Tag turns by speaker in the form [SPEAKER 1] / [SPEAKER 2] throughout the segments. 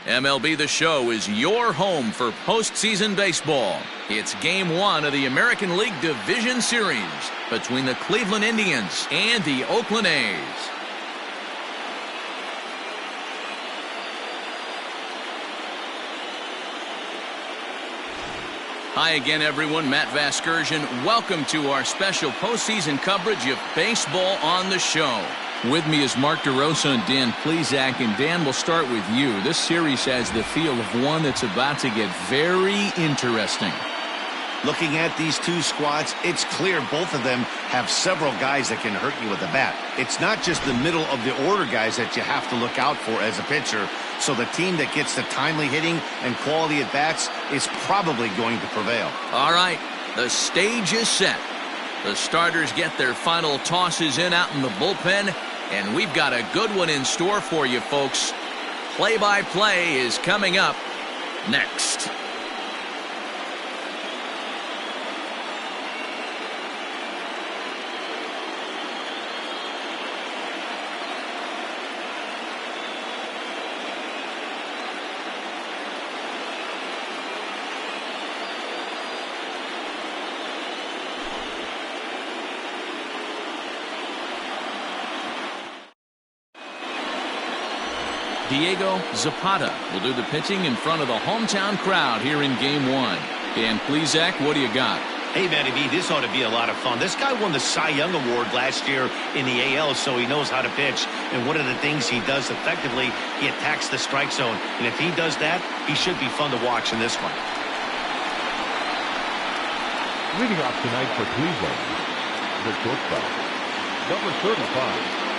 [SPEAKER 1] MLB The Show is your home for postseason baseball. It's Game 1 of the American League Division Series between the Cleveland Indians and the Oakland A's. Hi again, everyone. Matt Vasgersian. Welcome to our special postseason coverage of Baseball on the Show. With me is Mark DeRosa and Dan Plesac. And Dan, we'll start with you. This series has the feel of one that's about to get very interesting.
[SPEAKER 2] Looking at these two squads, it's clear both of them have several guys that can hurt you with a bat. It's not just the middle of the order guys that you have to look out for as a pitcher. So the team that gets the timely hitting and quality at bats is probably going to prevail. All right, the stage is set. The starters get their final tosses in out in the bullpen, and we've got a good one in store for you, folks. Play-by-play is coming up next. Diego Zapata will do the pitching in front of the hometown crowd here in Game 1. Dan Plesac, what do you got? Hey, Matty B, this ought to be a lot of fun. This guy won the Cy Young Award last year in the AL, so he knows how to pitch. And one of the things he does effectively, he attacks the strike zone. And if he does that, he should be fun to watch in this one.
[SPEAKER 3] Leading off tonight for Cleveland, the shortstop, number 35.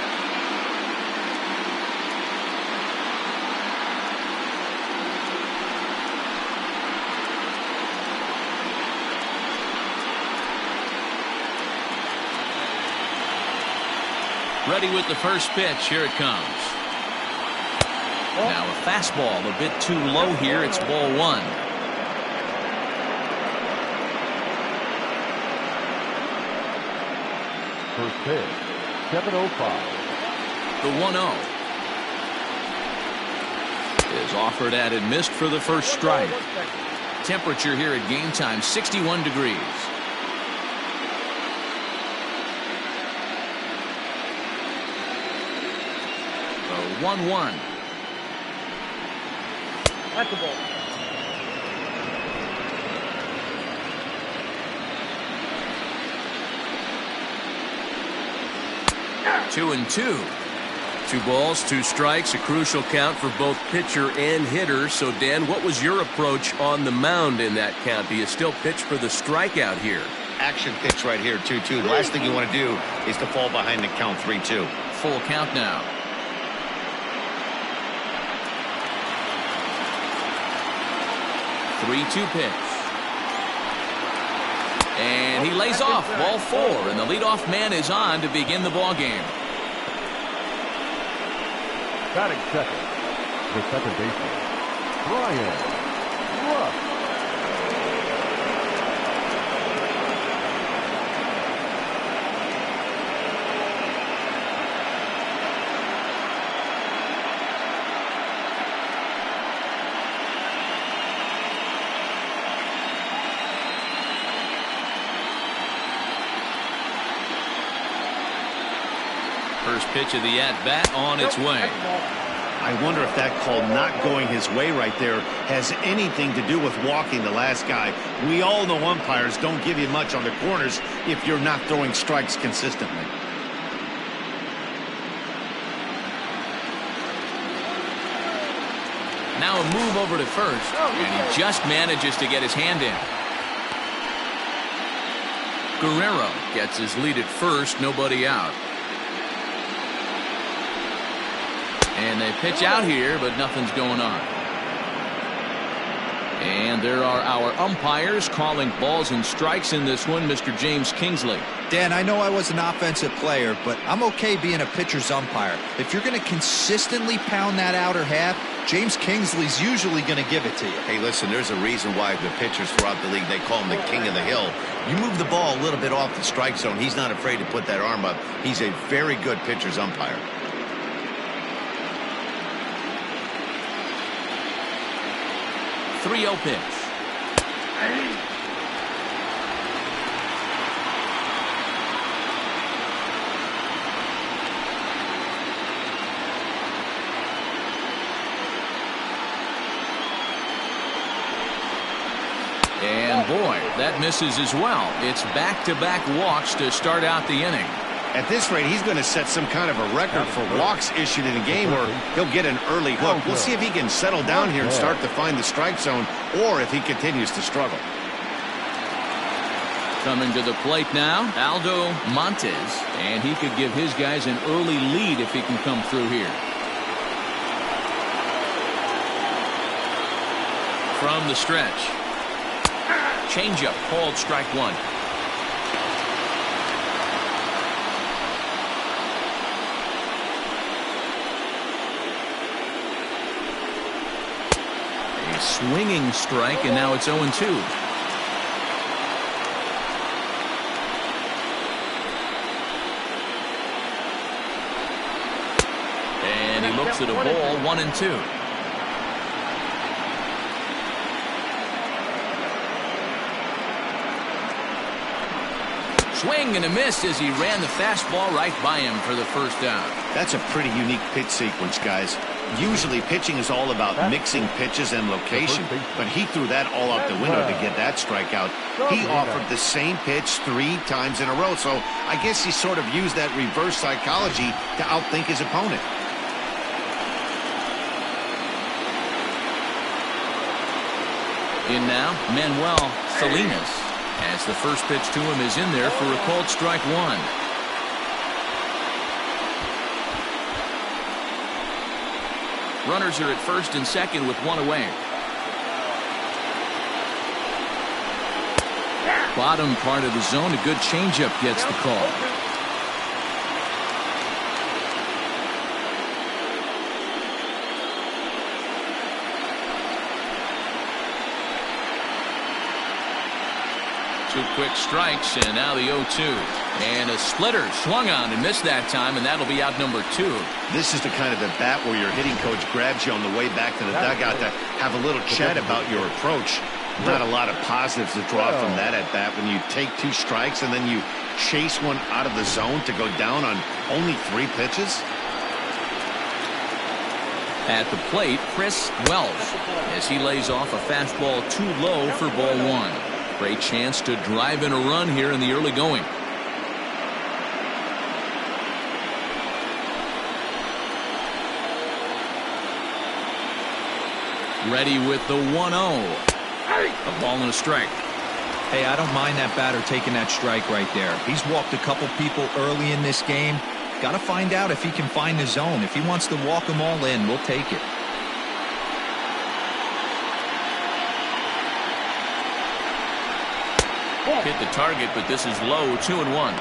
[SPEAKER 1] Ready with the first pitch. Here it comes. Now a fastball a bit too low here. It's ball one.
[SPEAKER 3] First pitch, 7:05.
[SPEAKER 1] The 1-0 is offered at and missed for the first strike. Temperature here at game time, 61 degrees. The 1-1.
[SPEAKER 4] That's the ball.
[SPEAKER 1] Two and two.
[SPEAKER 5] 2 balls, 2 strikes, a crucial count for both pitcher and hitter. So, Dan, what was your approach on the mound in that count? Do you still pitch for the strikeout here?
[SPEAKER 2] Action pitch right here, 2-2. The last thing you want to do is to fall behind the count 3-2.
[SPEAKER 1] Full count now. The 3-2 pitch. And he lays off ball 4, and the leadoff man is on to begin the ball game.
[SPEAKER 3] Batting second, the second baseman, Brian Ruff.
[SPEAKER 1] First pitch of the at-bat on its way.
[SPEAKER 2] I wonder if that call not going his way right there has anything to do with walking the last guy. We all know umpires don't give you much on the corners if you're not throwing strikes consistently.
[SPEAKER 1] Now a move over to first, and he just manages to get his hand in. Guerrero gets his lead at first, nobody out. And they pitch out here, but nothing's going on. And there are our umpires calling balls and strikes in this one, Mr. James Kingsley.
[SPEAKER 6] Dan, I know I was an offensive player, but I'm okay being a pitcher's umpire. If you're going to consistently pound that outer half, James Kingsley's usually going to give it to you.
[SPEAKER 2] Hey, listen, there's a reason why the pitchers throughout the league, they call him the king of the hill. You move the ball a little bit off the strike zone, he's not afraid to put that arm up. He's a very good pitcher's umpire.
[SPEAKER 1] 3-0 pitch. And boy, that misses as well. It's back-to-back walks to start out the inning.
[SPEAKER 2] At this rate, he's going to set some kind of a record for walks issued in a game, or he'll get an early hook. We'll see if he can settle down here and start to find the strike zone, or if he continues to struggle.
[SPEAKER 1] Coming to the plate now, Aldo Montes, and he could give his guys an early lead if he can come through here. From the stretch. Changeup, called strike one. A swinging strike, and now it's 0-2. And he looks at a ball, 1-2. Swing and a miss as he ran the fastball right by him for the first down.
[SPEAKER 2] That's a pretty unique pitch sequence, guys. Usually pitching is all about mixing pitches and location, but he threw that all out the window to get that strikeout. He offered the same pitch 3 times in a row, so I guess he sort of used that reverse psychology to outthink his opponent.
[SPEAKER 1] In now, Manuel Salinas. As the first pitch to him is in there for a called strike one. Runners are at first and second with one away. Bottom part of the zone, a good changeup gets the call. Two quick strikes, and now the 0-2. And a splitter swung on and missed that time, and that'll be out number 2.
[SPEAKER 2] This is the kind of at bat where your hitting coach grabs you on the way back to the dugout to have a little chat about your approach. Not a lot of positives to draw from that at bat when you take 2 strikes and then you chase one out of the zone to go down on only 3 pitches.
[SPEAKER 1] At the plate, Chris Wells, as he lays off a fastball too low for ball 1. Great chance to drive in a run here in the early going. Ready with the 1-0. A ball and a strike.
[SPEAKER 6] Hey, I don't mind that batter taking that strike right there. He's walked a couple people early in this game. Got to find out if he can find the zone. If he wants to walk them all in, we'll take it.
[SPEAKER 1] Hit the target, but this is low, 2-1.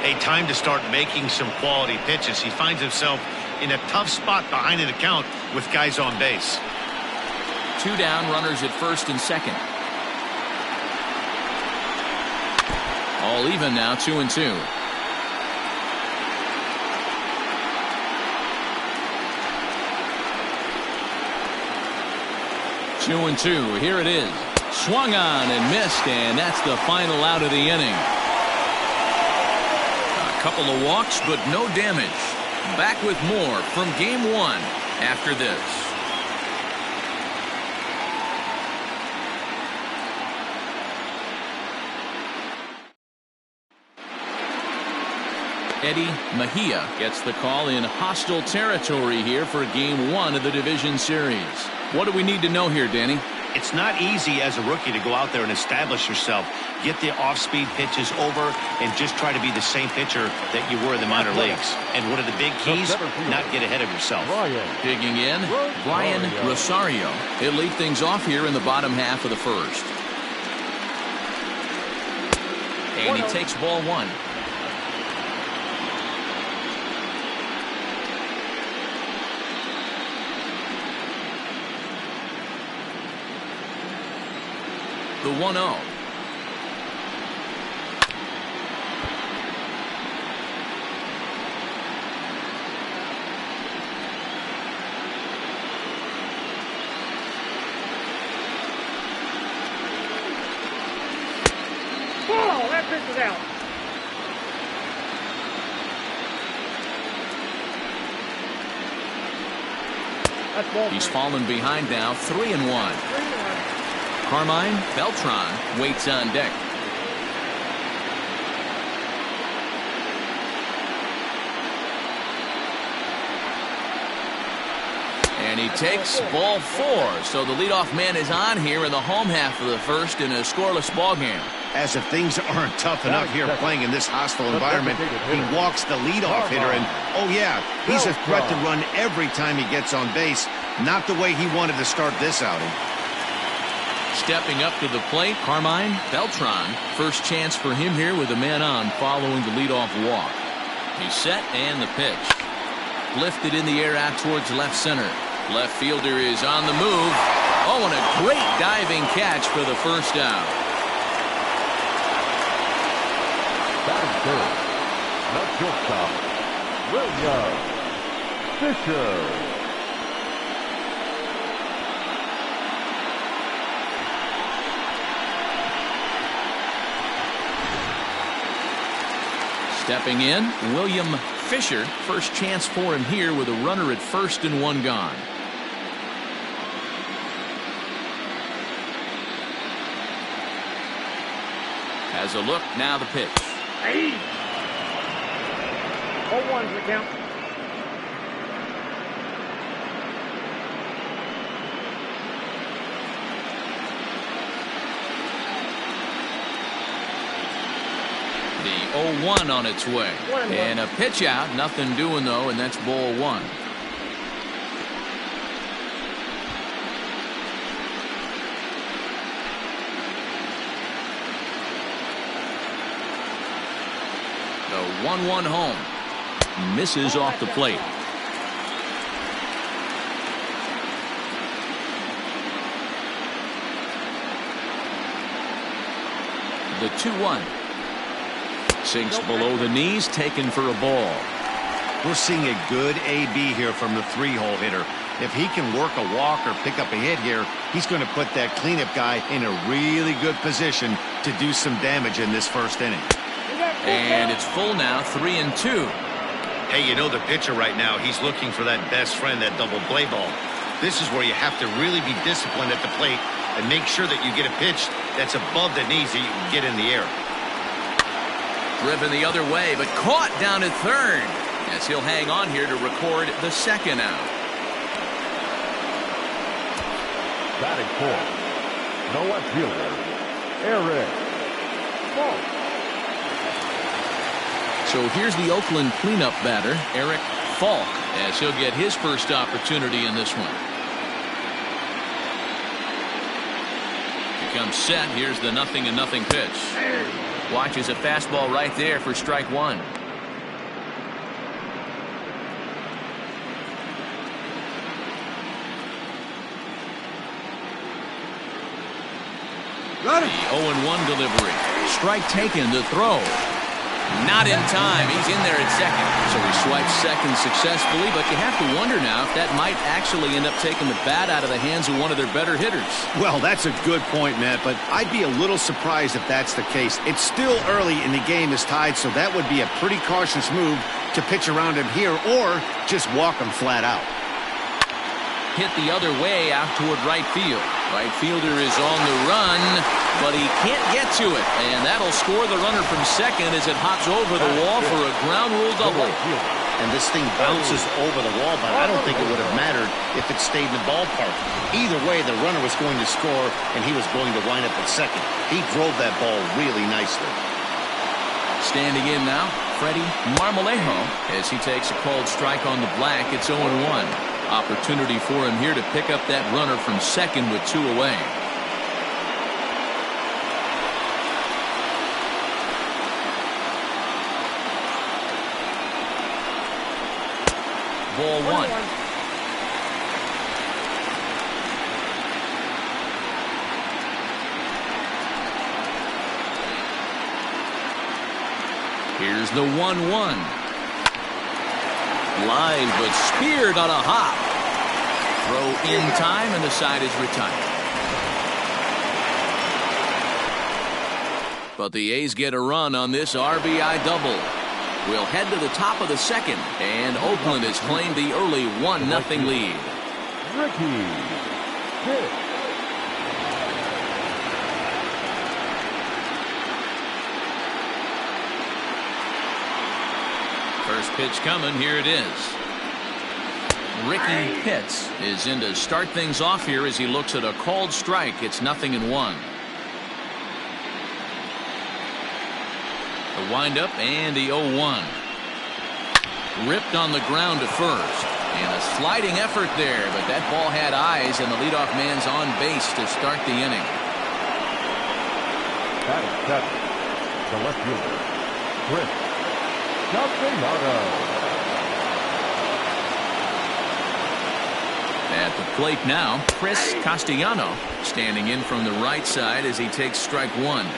[SPEAKER 2] A time to start making some quality pitches. He finds himself in a tough spot behind an account with guys on base.
[SPEAKER 1] 2 down, runners at first and second. All even now, 2-2. Two and two. Here it is. Swung on and missed, and that's the final out of the inning. A couple of walks, but no damage. Back with more from game 1 after this. Eddie Mejia gets the call in hostile territory here for game 1 of the division series. What do we need to know here, Danny?
[SPEAKER 2] It's not easy as a rookie to go out there and establish yourself, get the off-speed pitches over, and just try to be the same pitcher that you were in the minor leagues. And one of the big keys, not get ahead of yourself.
[SPEAKER 1] Digging in, Brian Rosario. He'll lead things off here in the bottom half of the first. And he takes ball 1. The 1-0. He's fallen behind now, 3-1. Carmine Beltran waits on deck. And he takes ball 4. So the leadoff man is on here in the home half of the first in a scoreless ball game.
[SPEAKER 2] As if things aren't tough enough here playing in this hostile environment, he walks the leadoff hitter, and oh yeah, he's a threat to run every time he gets on base. Not the way he wanted to start this outing.
[SPEAKER 1] Stepping up to the plate, Carmine Beltran. First chance for him here with a man on following the leadoff walk. He's set and the pitch. Lifted in the air out towards left center. Left fielder is on the move. Oh, and a great diving catch for the first out.
[SPEAKER 3] Batting third, the shortstop, William Fisher.
[SPEAKER 1] Stepping in, William Fisher. First chance for him here with a runner at first and one gone. Has a look, now the pitch.
[SPEAKER 4] 0-1's the count.
[SPEAKER 1] The 0-1 on its way. And a pitch out, nothing doing though, and that's ball 1. The 1-1 home. Misses off the plate. The 2-1. Sinks below the knees, taken for a ball.
[SPEAKER 2] We're seeing a good AB here from the 3-hole hitter. If he can work a walk or pick up a hit here, he's going to put that cleanup guy in a really good position to do some damage in this first inning.
[SPEAKER 1] And it's full now, 3-2.
[SPEAKER 2] Hey, you know the pitcher right now, he's looking for that best friend, that double play ball. This is where you have to really be disciplined at the plate and make sure that you get a pitch that's above the knees that you can get in the air.
[SPEAKER 1] Driven the other way, but caught down at third, as he'll hang on here to record the second out.
[SPEAKER 3] Batting fourth, no left fielder, Eric Falk.
[SPEAKER 1] So here's the Oakland cleanup batter, Eric Falk, as he'll get his first opportunity in this one. Becomes set. Here's the 0-0 pitch. Watches a fastball right there for strike 1. The 0-1 delivery. Strike taken, the throw. Not in time. He's in there at second. So he swipes second successfully, but you have to wonder now if that might actually end up taking the bat out of the hands of one of their better hitters.
[SPEAKER 2] Well, that's a good point, Matt, but I'd be a little surprised if that's the case. It's still early and the game is tied, so that would be a pretty cautious move to pitch around him here or just walk him flat out.
[SPEAKER 1] Hit the other way out toward right field. Right fielder is on the run, but he can't get to it. And that'll score the runner from second as it hops over the wall for a ground rule double.
[SPEAKER 2] And this thing bounces over the wall, but I don't think it would have mattered if it stayed in the ballpark. Either way, the runner was going to score, and he was going to wind up at second. He drove that ball really nicely.
[SPEAKER 1] Standing in now, Freddie Marmolejo, as he takes a called strike on the black. It's 0-1. Opportunity for him here to pick up that runner from second with 2 away. Ball 1. Here's the 1-1. Line, but speared on a hop. Throw in time, and the side is retired. But the A's get a run on this RBI double. We'll head to the top of the second, and Oakland has claimed the early 1-0 lead.
[SPEAKER 3] Ricky Pitts.
[SPEAKER 1] First pitch coming, here it is. Ricky Pitts is in to start things off here as he looks at a called strike. It's 0-1. The windup and the 0-1. Ripped on the ground to first. And a sliding effort there, but that ball had eyes, and the leadoff man's on base to start the inning.
[SPEAKER 3] Batting seven, the left fielder, Chris Castellanos.
[SPEAKER 1] At the plate now, Chris Castellanos standing in from the right side as he takes strike one.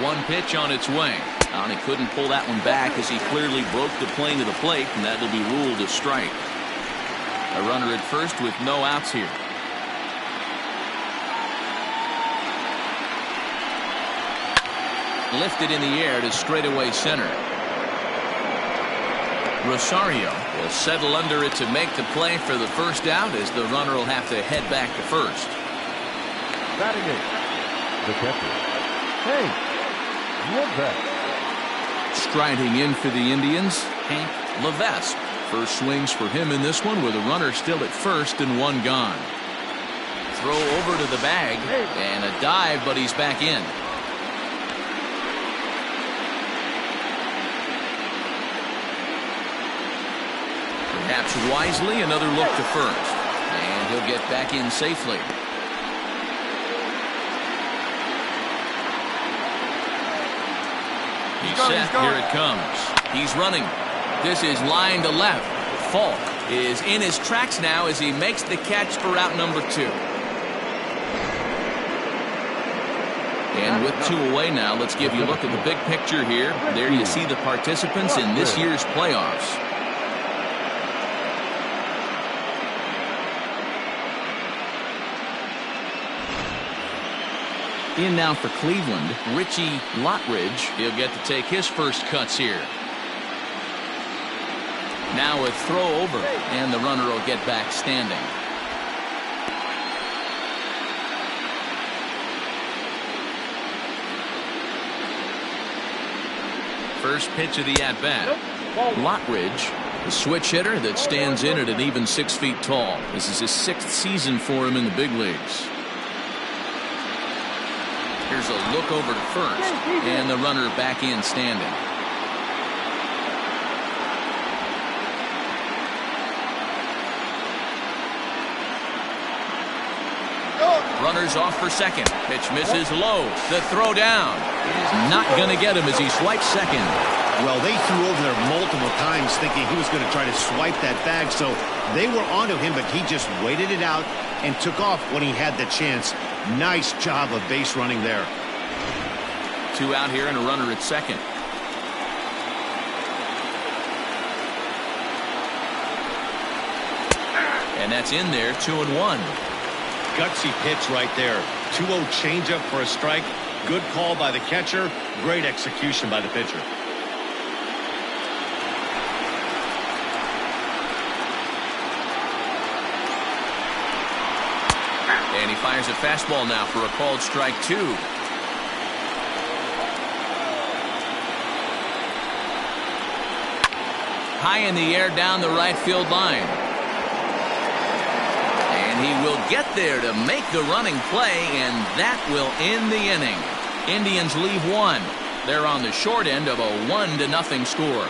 [SPEAKER 1] One pitch on its way. And he couldn't pull that one back as he clearly broke the plane to the plate, and that'll be ruled a strike. A runner at first with no outs here. Lifted in the air to straightaway center. Rosario will settle under it to make the play for the first out as the runner will have to head back to first.
[SPEAKER 3] Batting eight, the catcher, Hank Levesque.
[SPEAKER 1] Striding in for the Indians, Hank Levesque. First swings for him in this one with a runner still at first and one gone. Throw over to the bag and a dive, but he's back in. Perhaps wisely, another look to first. And he'll get back in safely. He's set. Here it comes. He's running. This is line to left. Falk is in his tracks now as he makes the catch for out number 2. And with 2 away now, let's give you a look at the big picture here. There you see the participants in this year's playoffs. In now for Cleveland, Richie Lottridge. He'll get to take his first cuts here. Now a throw over, and the runner will get back standing. First pitch of the at-bat. Lottridge, the switch hitter that stands in at an even 6 feet tall. This is his 6th season for him in the big leagues. Here's a look over to first, and the runner back in standing. Runners off for second. Pitch misses low. The throw down is not going to get him as he swipes second.
[SPEAKER 2] Well, they threw over there multiple times thinking he was going to try to swipe that bag, so they were onto him, but he just waited it out and took off when he had the chance. Nice job of base running there.
[SPEAKER 1] 2 out here and a runner at second. And that's in there, 2-1.
[SPEAKER 2] Gutsy pitch right there. 2-0 changeup for a strike. Good call by the catcher. Great execution by the pitcher.
[SPEAKER 1] And he fires a fastball now for a called strike 2. High in the air down the right field line. And he will get there to make the running play, and that will end the inning. Indians leave 1. They're on the short end of a 1-0 score.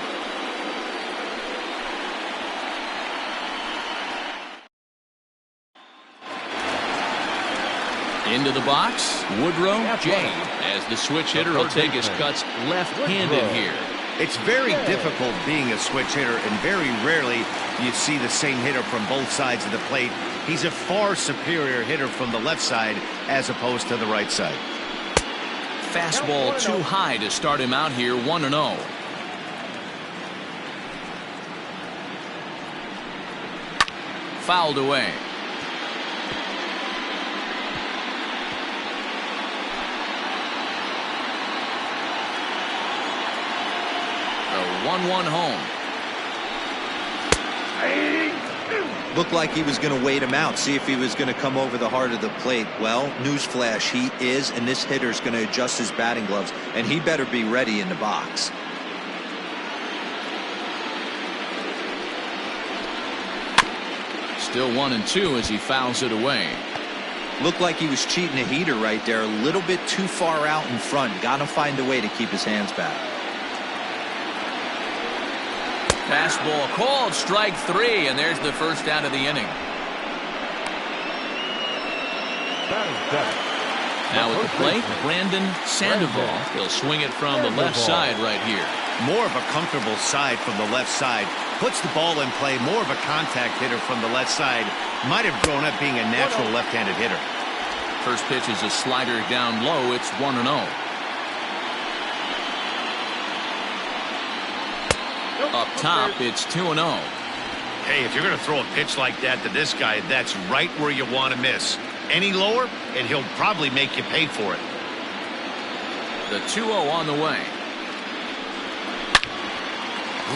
[SPEAKER 1] Into the box, Woodrow J. as the switch hitter will take his cuts left-handed here.
[SPEAKER 2] It's very difficult being a switch hitter, and very rarely do you see the same hitter from both sides of the plate. He's a far superior hitter from the left side as opposed to the right side.
[SPEAKER 1] Fastball too high to start him out here, 1-0. fouled away. The 1-1 home.
[SPEAKER 6] Looked like he was going to wait him out, see if he was going to come over the heart of the plate. Well, newsflash, he is, and this hitter's going to adjust his batting gloves, and he better be ready in the box.
[SPEAKER 1] Still 1-2 as he fouls it away.
[SPEAKER 6] Looked like he was cheating a heater right there, a little bit too far out in front. Got to find a way to keep his hands back.
[SPEAKER 1] Fastball called, strike 3, and there's the first out of the inning. Now at the plate, Brandon Sandoval. He'll swing it from the left side right here.
[SPEAKER 2] More of a comfortable side from the left side. Puts the ball in play. More of a contact hitter from the left side. Might have grown up being a natural left-handed hitter.
[SPEAKER 1] First pitch is a slider down low. It's 1-0. Up top, it's 2-0.
[SPEAKER 2] Hey, if you're going to throw a pitch like that to this guy, that's right where you want to miss. Any lower, and he'll probably make you pay for it.
[SPEAKER 1] The 2-0 on the way.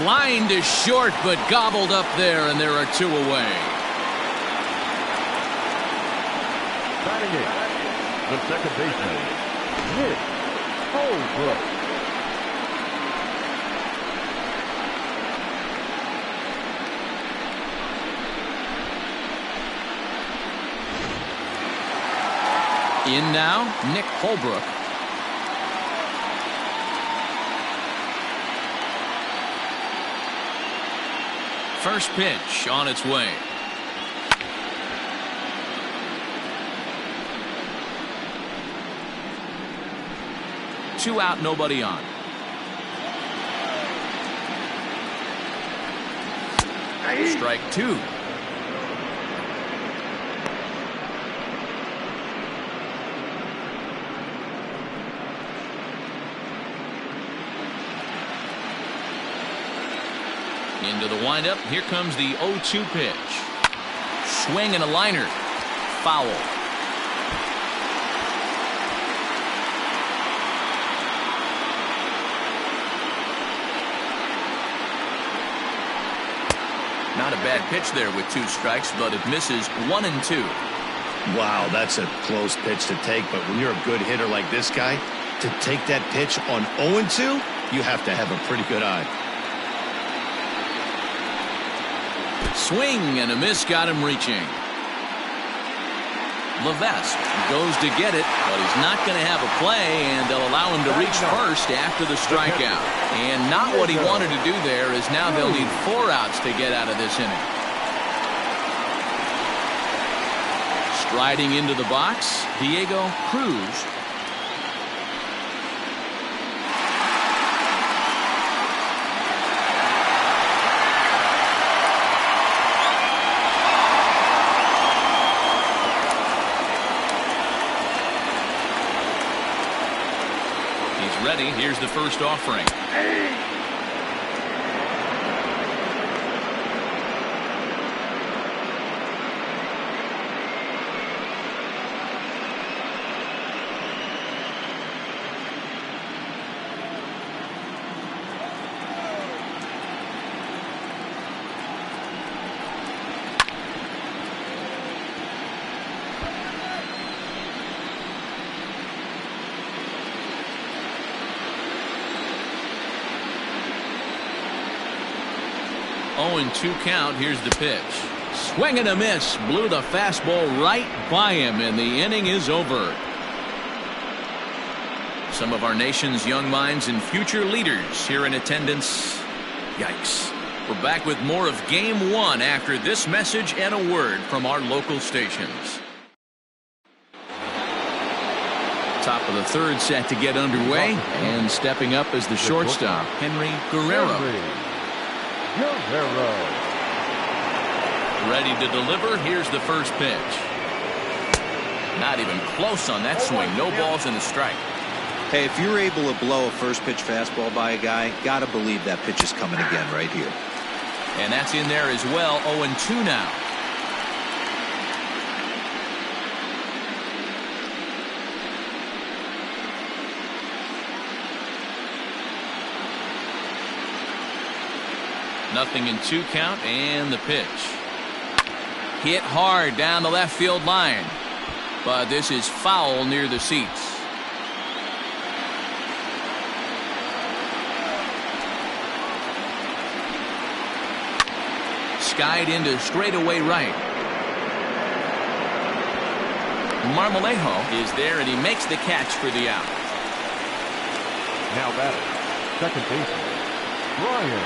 [SPEAKER 1] Line to short, but gobbled up there, and there are 2 away.
[SPEAKER 3] Batting it, the second baseman, Nick Holbrook.
[SPEAKER 1] In now, Nick Holbrook. First pitch on its way. Two out, nobody on. Strike 2. Into the windup. Here comes the 0-2 pitch. Swing and a liner. Foul. Not a bad pitch there with 2 strikes, but it misses 1-2.
[SPEAKER 2] Wow, that's a close pitch to take, but when you're a good hitter like this guy, to take that pitch on 0-2, you have to have a pretty good eye.
[SPEAKER 1] Swing and a miss got him reaching. Levesque goes to get it, but he's not going to have a play, and they'll allow him to reach first after the strikeout. And not what he wanted to do there, as now they'll need 4 outs to get out of this inning. Striding into the box, Diego Cruz. Ready. Here's the first offering. And 2 count. Here's the pitch. Swing and a miss. Blew the fastball right by him, and the inning is over. Some of our nation's young minds and future leaders here in attendance. Yikes. We're back with more of Game 1 after this message and a word from our local stations. Top of the 3rd set to get underway, and stepping up as the shortstop, Henry Guerrero. Ready to deliver. Here's the first pitch. Not even close on that swing. No balls and a strike.
[SPEAKER 6] Hey, if you're able to blow a first pitch fastball by a guy, gotta believe that pitch is coming again right here.
[SPEAKER 1] And that's in there as well. 0-2 now. 0-2 count, and the pitch. Hit hard down the left field line, but this is foul near the seats. Skied into straightaway right. Marmolejo is there, and he makes the catch for the out.
[SPEAKER 3] Now batting, second baseman, Brian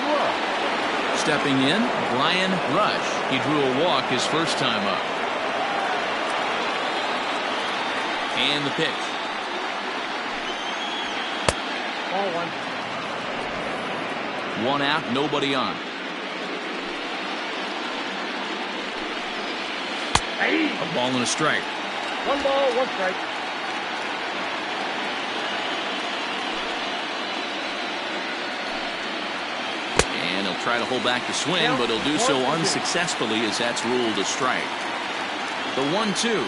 [SPEAKER 3] Rush.
[SPEAKER 1] Stepping in, Brian Rush. He drew a walk his first time up. And the pitch.
[SPEAKER 4] Ball one.
[SPEAKER 1] One out, nobody on.
[SPEAKER 4] Hey.
[SPEAKER 1] A ball and a strike.
[SPEAKER 4] 1 ball, 1 strike.
[SPEAKER 1] And he'll try to hold back the swing, but he'll do so unsuccessfully as that's ruled a strike. The 1-2.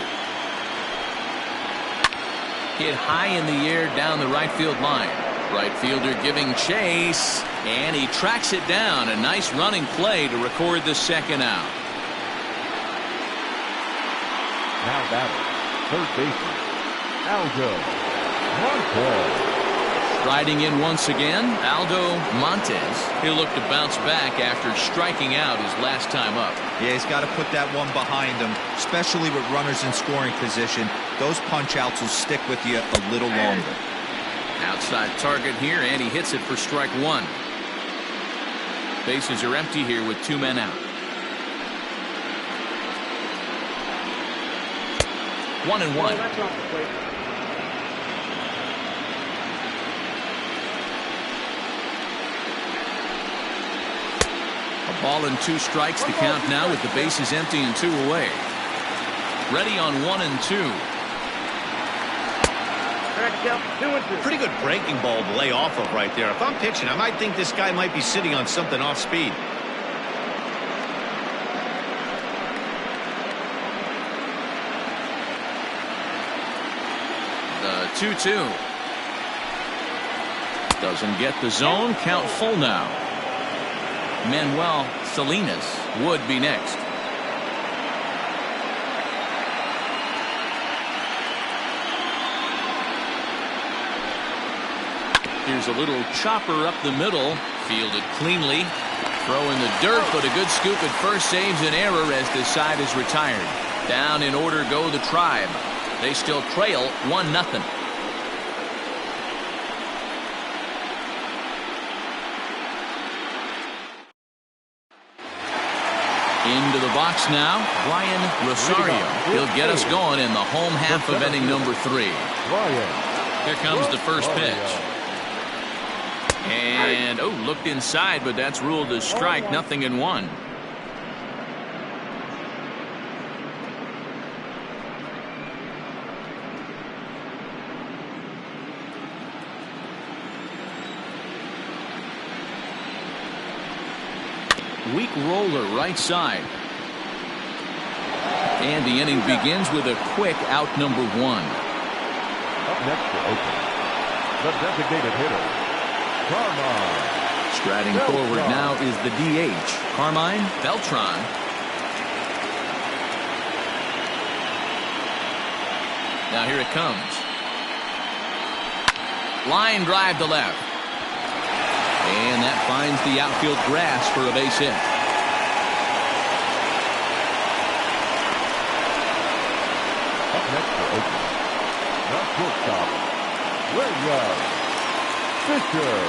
[SPEAKER 1] Hit high in the air down the right field line. Right fielder giving chase, and he tracks it down. A nice running play to record the second out.
[SPEAKER 3] Now batting, third baseman, Aldo Montes.
[SPEAKER 1] Striding in once again, Aldo Montes. He'll look to bounce back after striking out his last time up.
[SPEAKER 6] Yeah, he's got to put that one behind him, especially with runners in scoring position. Those punch-outs will stick with you a little longer.
[SPEAKER 1] Outside target here, and he hits it for strike one. Bases are empty here with 2 men out. 1-1.
[SPEAKER 4] Well, that's off the plate.
[SPEAKER 1] A ball and 2 strikes to count now with the bases empty and 2 away. Ready on 1-2.
[SPEAKER 4] Correct count, 2-2.
[SPEAKER 2] Pretty good breaking ball to lay off of right there. If I'm pitching, I might think this guy might be sitting on something off speed.
[SPEAKER 1] The 2-2. Doesn't get the zone. Count full now. Manuel Salinas would be next. Here's a little chopper up the middle. Fielded cleanly. Throw in the dirt, but a good scoop at first saves an error as this side is retired. Down in order go the Tribe. They still trail 1-0. Into the box now, Brian Rosario. He'll get us going in the home half of inning number 3. Here comes the first pitch. And, looked inside, but that's ruled a strike, 0-1. Weak roller right side. And the inning begins with a quick out number 1.
[SPEAKER 3] Up next for Oakland, the designated hitter, Carmine.
[SPEAKER 1] Striding forward now is the DH, Carmine Beltran. Now here it comes. Line drive to left. And that finds the outfield grass for a base hit.
[SPEAKER 3] Up next for Oakland, the shortstop, William Fisher.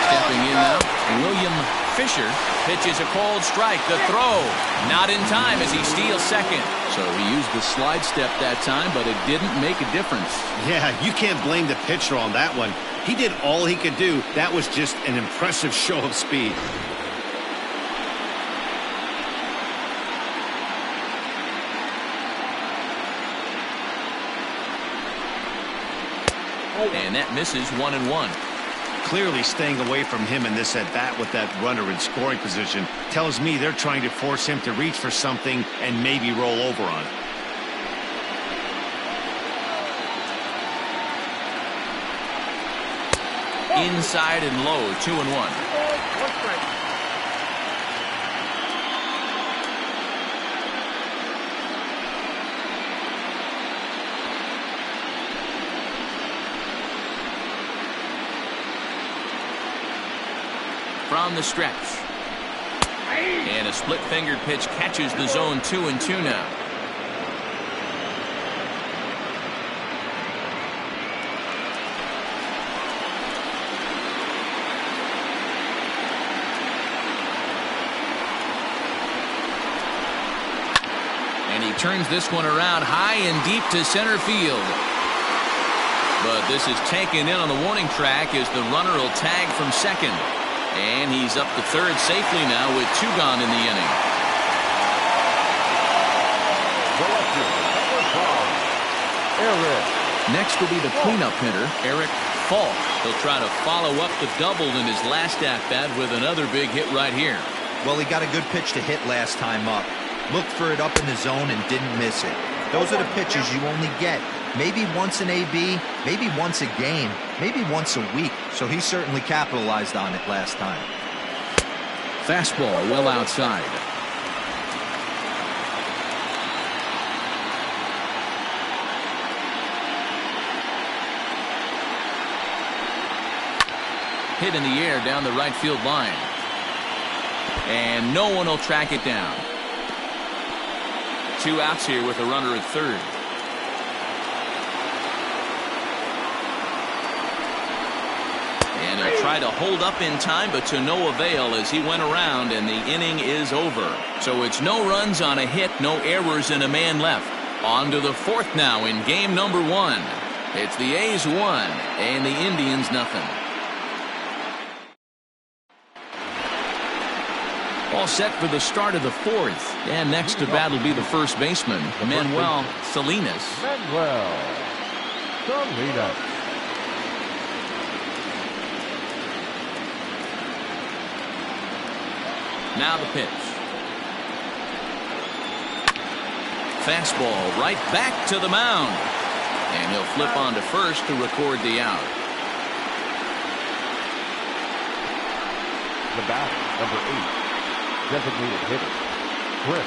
[SPEAKER 1] Stepping in now, William Fisher pitches a cold strike. The throw not in time as he steals second. So he used the slide step that time, but it didn't make a difference.
[SPEAKER 2] Yeah, you can't blame the pitcher on that one. He did all he could do. That was just an impressive show of speed.
[SPEAKER 1] And that misses 1-1.
[SPEAKER 2] Clearly staying away from him in this at-bat with that runner in scoring position tells me they're trying to force him to reach for something and maybe roll over on it.
[SPEAKER 1] Inside and low, 2-1.
[SPEAKER 4] One strike.
[SPEAKER 1] From the stretch. And a split-fingered pitch catches the zone, 2-2 now. And he turns this one around high and deep to center field. But this is taken in on the warning track as the runner will tag from second. And he's up to third safely now with 2 gone in the inning. Next will be the cleanup hitter, Eric Falk. He'll try to follow up the double in his last at-bat with another big hit right here.
[SPEAKER 6] Well, he got a good pitch to hit last time up. Looked for it up in the zone and didn't miss it. Those are the pitches you only get. Maybe once an AB, maybe once a game, maybe once a week. So he certainly capitalized on it last time.
[SPEAKER 1] Fastball well outside. Hit in the air down the right field line. And no one will track it down. 2 outs here with a runner at third. And he'll try to hold up in time, but to no avail as he went around and the inning is over. So it's no runs on a hit, no errors, and a man left. On to the 4th now in game number 1. It's the A's 1 and the Indians nothing. All set for the start of the 4th. And next to bat will be the first baseman, Manuel Salinas.
[SPEAKER 3] Manuel Salinas.
[SPEAKER 1] Now the pitch. Fastball right back to the mound. And he'll flip on to first to record the out.
[SPEAKER 3] The bat, number 8, designated hitter, Chris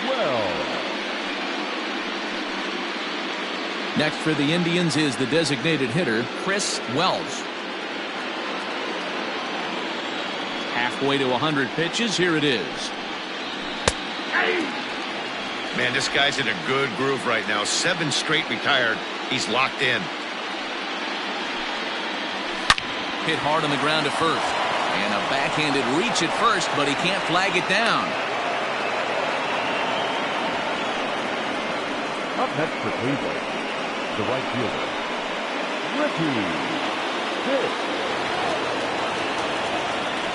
[SPEAKER 3] Wells.
[SPEAKER 1] Next for the Indians is the designated hitter, Chris Wells. Halfway to 100 pitches, here it is.
[SPEAKER 2] Man, this guy's in a good groove right now. 7 straight retired. He's locked in.
[SPEAKER 1] Hit hard on the ground to first. And a backhanded reach at first, but he can't flag it down.
[SPEAKER 3] Up next for Cleveland, the right fielder, Ricky Pitts.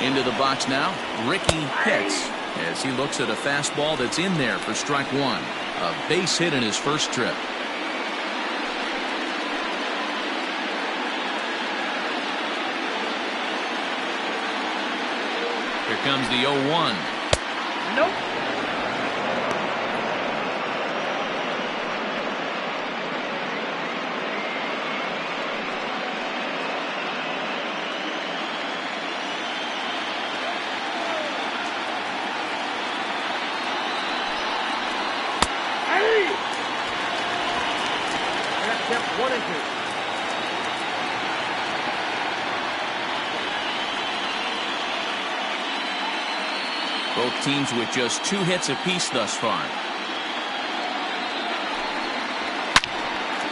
[SPEAKER 1] Into the box now, Ricky Pitts, as he looks at a fastball that's in there for strike 1. A base hit in his first trip. Here comes the 0-1.
[SPEAKER 4] Nope. That's 1 and 2.
[SPEAKER 1] Both teams with just 2 hits apiece thus far.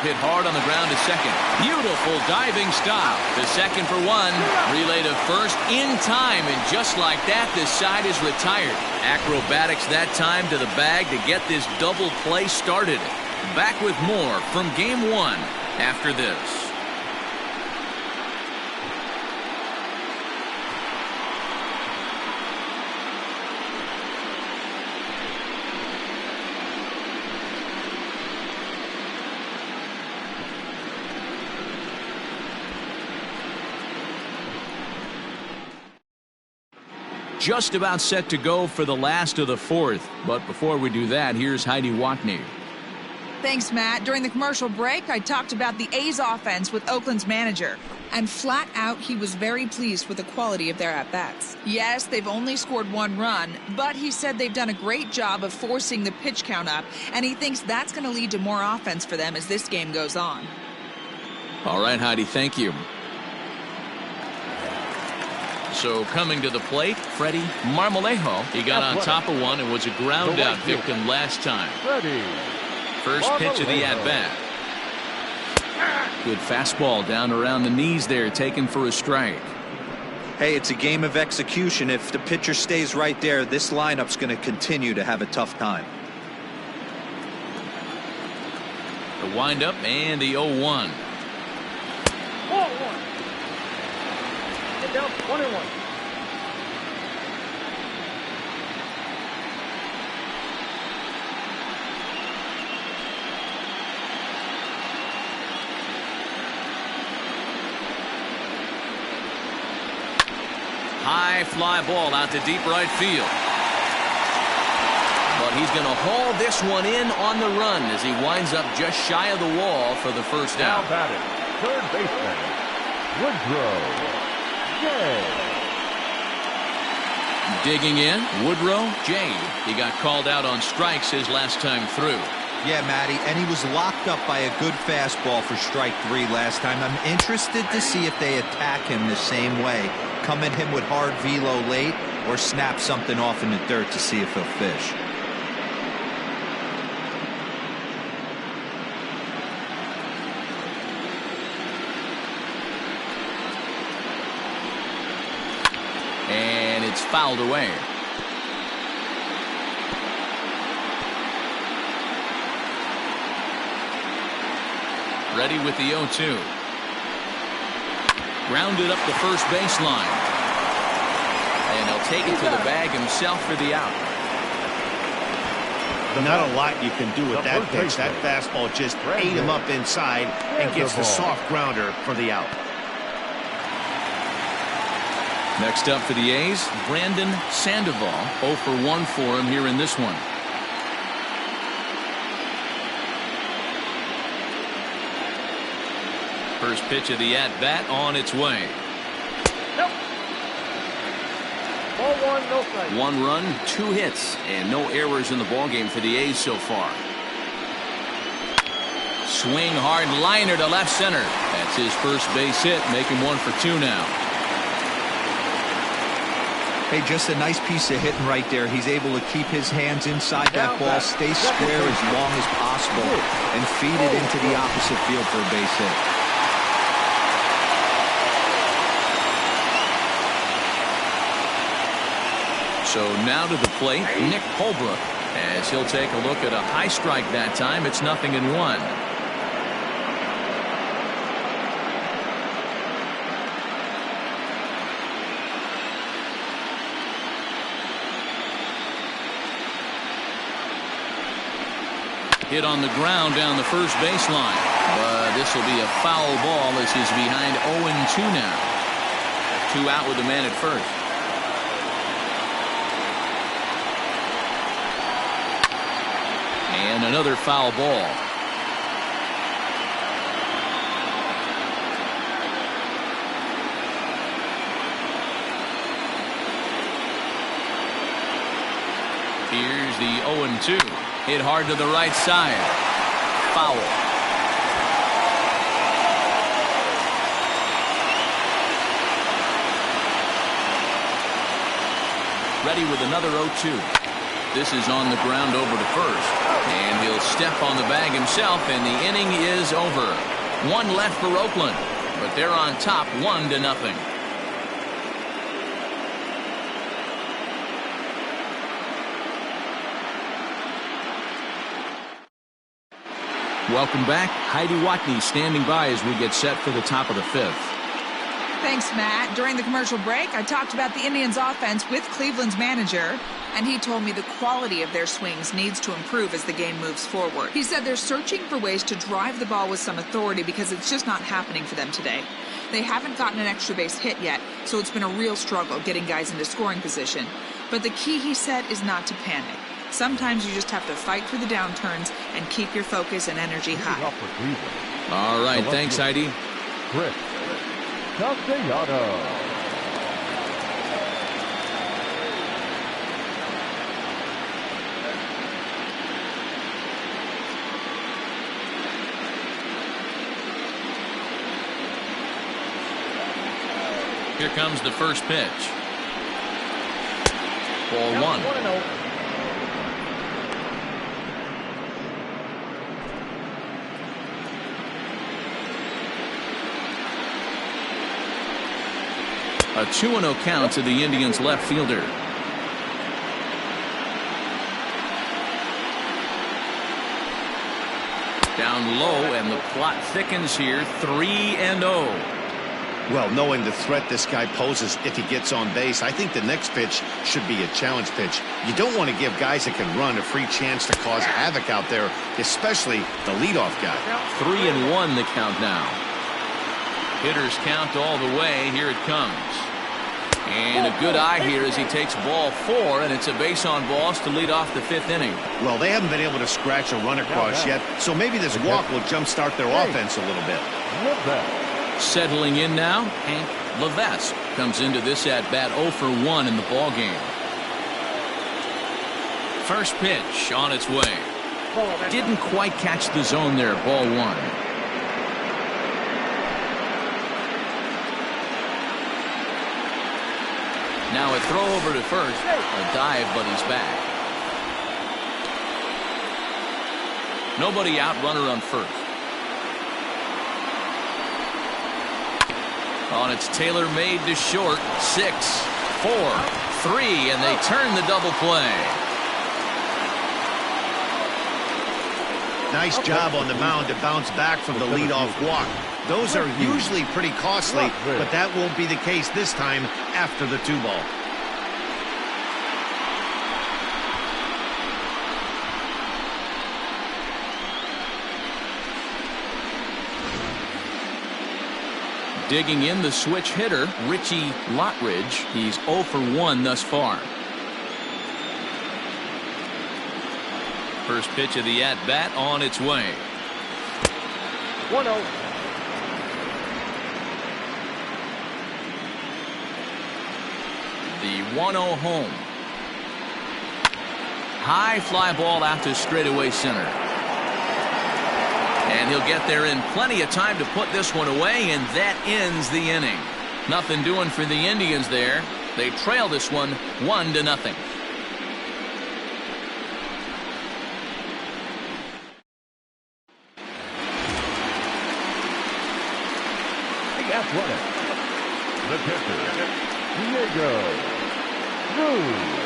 [SPEAKER 1] Hit hard on the ground to second. Beautiful diving stop. To second for 1. Relay to first in time. And just like that, this side is retired. Acrobatics that time to the bag to get this double play started. Back with more from game 1 after this. Just about set to go for the last of the 4th. But before we do that, here's Heidi Watney.
[SPEAKER 7] Thanks, Matt. During the commercial break, I talked about the A's offense with Oakland's manager. And flat out, he was very pleased with the quality of their at-bats. Yes, they've only scored 1 run, but he said they've done a great job of forcing the pitch count up, and he thinks that's going to lead to more offense for them as this game goes on.
[SPEAKER 1] All right, Heidi, thank you. So coming to the plate, Freddie Marmolejo. He got on top of one and was a ground-out victim last time. First pitch of the at-bat. Good fastball down around the knees there, taken for a strike.
[SPEAKER 6] Hey, it's a game of execution. If the pitcher stays right there, this lineup's going to continue to have a tough time.
[SPEAKER 1] The windup and the 0-1.
[SPEAKER 4] 4-1. Get down 21.
[SPEAKER 1] High fly ball out to deep right field. But he's going to haul this one in on the run as he winds up just shy of the wall for the first out.
[SPEAKER 3] Now batting, third baseman, Woodrow.
[SPEAKER 1] Digging in, Woodrow J. He got called out on strikes his last time through.
[SPEAKER 6] Yeah, Matty, and he was locked up by a good fastball for strike 3 last time. I'm interested to see if they attack him the same way. Come at him with hard velo late or snap something off in the dirt to see if he'll fish.
[SPEAKER 1] And it's fouled away. Ready with the 0-2. Grounded up the first baseline. And he'll take it to the bag himself for the out.
[SPEAKER 2] Not a lot you can do with that pitch. That fastball just ate him up inside and gets the soft grounder for the out.
[SPEAKER 1] Next up for the A's, Brandon Sandoval. 0 for 1 for him here in this one. First pitch of the at-bat on its way.
[SPEAKER 4] Nope. Ball 1, no strike.
[SPEAKER 1] 1 run, 2 hits, and no errors in the ballgame for the A's so far. Swing hard liner to left center. That's his first base hit, making 1 for 2 now.
[SPEAKER 6] Hey, just a nice piece of hitting right there. He's able to keep his hands inside that ball, stay square as long as possible, and feed it into the opposite field for a base hit.
[SPEAKER 1] So now to the plate, Nick Holbrook, as he'll take a look at a high strike that time. It's 0-1. Hit on the ground down the first baseline. But this will be a foul ball as he's behind 0-2 now. 2 out with the man at first. And another foul ball. Here's the 0-2. Hit hard to the right side. Foul. Ready with another 0-2. This is on the ground over to first. And he'll step on the bag himself, and the inning is over. 1 left for Oakland, but they're on top 1-0. Welcome back. Heidi Watney standing by as we get set for the top of the 5th.
[SPEAKER 7] Thanks, Matt. During the commercial break, I talked about the Indians' offense with Cleveland's manager, and he told me the quality of their swings needs to improve as the game moves forward. He said they're searching for ways to drive the ball with some authority because it's just not happening for them today. They haven't gotten an extra base hit yet, so it's been a real struggle getting guys into scoring position. But the key, he said, is not to panic. Sometimes you just have to fight through the downturns and keep your focus and energy high.
[SPEAKER 1] All right, thanks, Heidi.
[SPEAKER 3] Castellanos.
[SPEAKER 1] Here comes the first pitch. Ball one.
[SPEAKER 4] 1-0.
[SPEAKER 1] A 2-0 count to the Indians left fielder. Down low, and the plot thickens here. 3-0.
[SPEAKER 2] Well, knowing the threat this guy poses if he gets on base, I think the next pitch should be a challenge pitch. You don't want to give guys that can run a free chance to cause havoc out there, especially the leadoff guy.
[SPEAKER 1] 3-1 the count now. Hitters count all the way. Here it comes. And a good eye here as he takes ball 4, and it's a base on balls to lead off the 5th inning.
[SPEAKER 2] Well, they haven't been able to scratch a run across yet, so maybe this walk will jumpstart their offense a little bit.
[SPEAKER 1] Settling in now, Hank Levesque comes into this at-bat 0 for 1 in the ballgame. First pitch on its way. Didn't quite catch the zone there, ball 1. Now a throw over to first. A dive, but he's back. Nobody out, runner on first. On its tailor-made to short. 6, 4, 3, and they turn the double play.
[SPEAKER 2] Nice job on the mound to bounce back from the leadoff walk. Those are usually pretty costly, but that won't be the case this time after the 2-ball.
[SPEAKER 1] Digging in the switch hitter, Richie Lottridge. He's 0 for 1 thus far. First pitch of the at-bat on its way.
[SPEAKER 4] 1-0.
[SPEAKER 1] The 1-0 home. High fly ball out to straightaway center. And he'll get there in plenty of time to put this one away, and that ends the inning. Nothing doing for the Indians there. They trail this one 1-0.
[SPEAKER 3] The Athletic. The pitcher, Diego Cruz.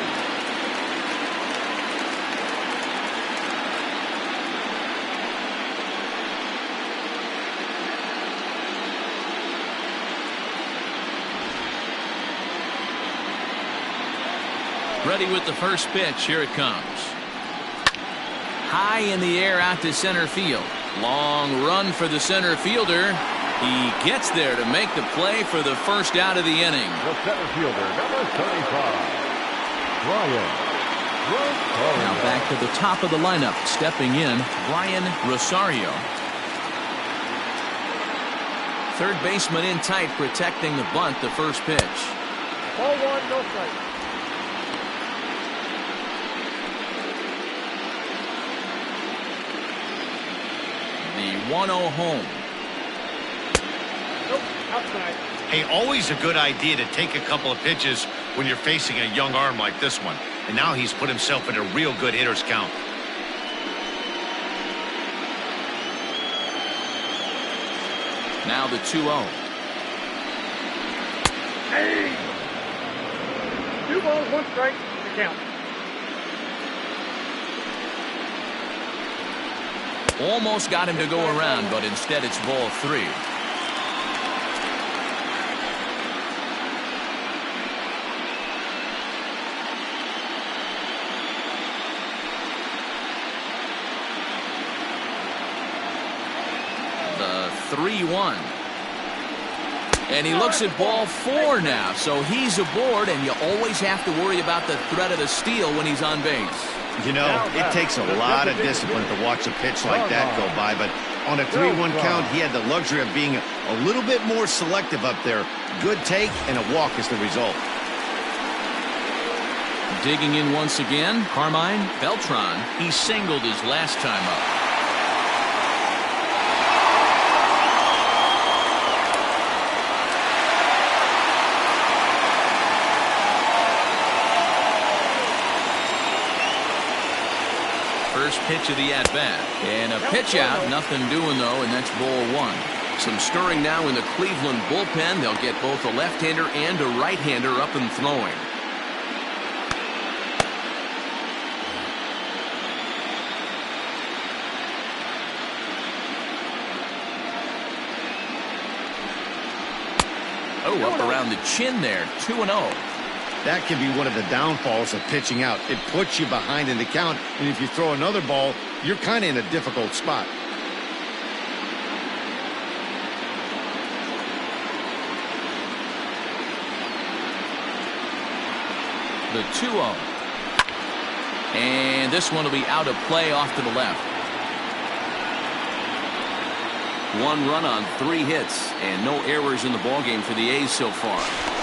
[SPEAKER 1] Ready with the first pitch. Here it comes. High in the air out to center field. Long run for the center fielder. He gets there to make the play for the first out of the inning.
[SPEAKER 3] The center fielder, number 35, Brian Rosario.
[SPEAKER 1] Now back to the top of the lineup. Stepping in, Brian Rosario. Third baseman in tight, protecting the bunt. The first pitch.
[SPEAKER 4] Ball 1, no strike.
[SPEAKER 1] The 1-0 home.
[SPEAKER 4] Nope, outside.
[SPEAKER 2] Hey, always a good idea to take a couple of pitches when you're facing a young arm like this one. And now he's put himself in a real good hitter's count.
[SPEAKER 1] Now the 2-0.
[SPEAKER 4] Hey! 2 balls, 1 strike, the count.
[SPEAKER 1] Almost got him to go around, but instead it's ball 3. The 3-1. And he looks at ball 4 now, so he's aboard, and you always have to worry about the threat of the steal when he's on base.
[SPEAKER 2] You know, it takes a lot of discipline to watch a pitch like that go by, but On a 3-1 count, he had the luxury of being a little bit more selective up there. Good take, and a walk is the result.
[SPEAKER 1] Digging in once again, Carmine Beltran. He singled his last time up. First pitch of the at-bat. And a pitch out. Nothing doing, though, and that's ball one. Some stirring now in the Cleveland bullpen. They'll get both a left-hander and a right-hander up and throwing. Oh, up around the chin there. 2-0.
[SPEAKER 2] That can be one of the downfalls of pitching out. It puts you behind in the count, and if you throw another ball, you're kind of in a difficult spot.
[SPEAKER 1] The 2-0. And this one will be out of play off to the left. 1 run on 3 hits, and no errors in the ballgame for the A's so far.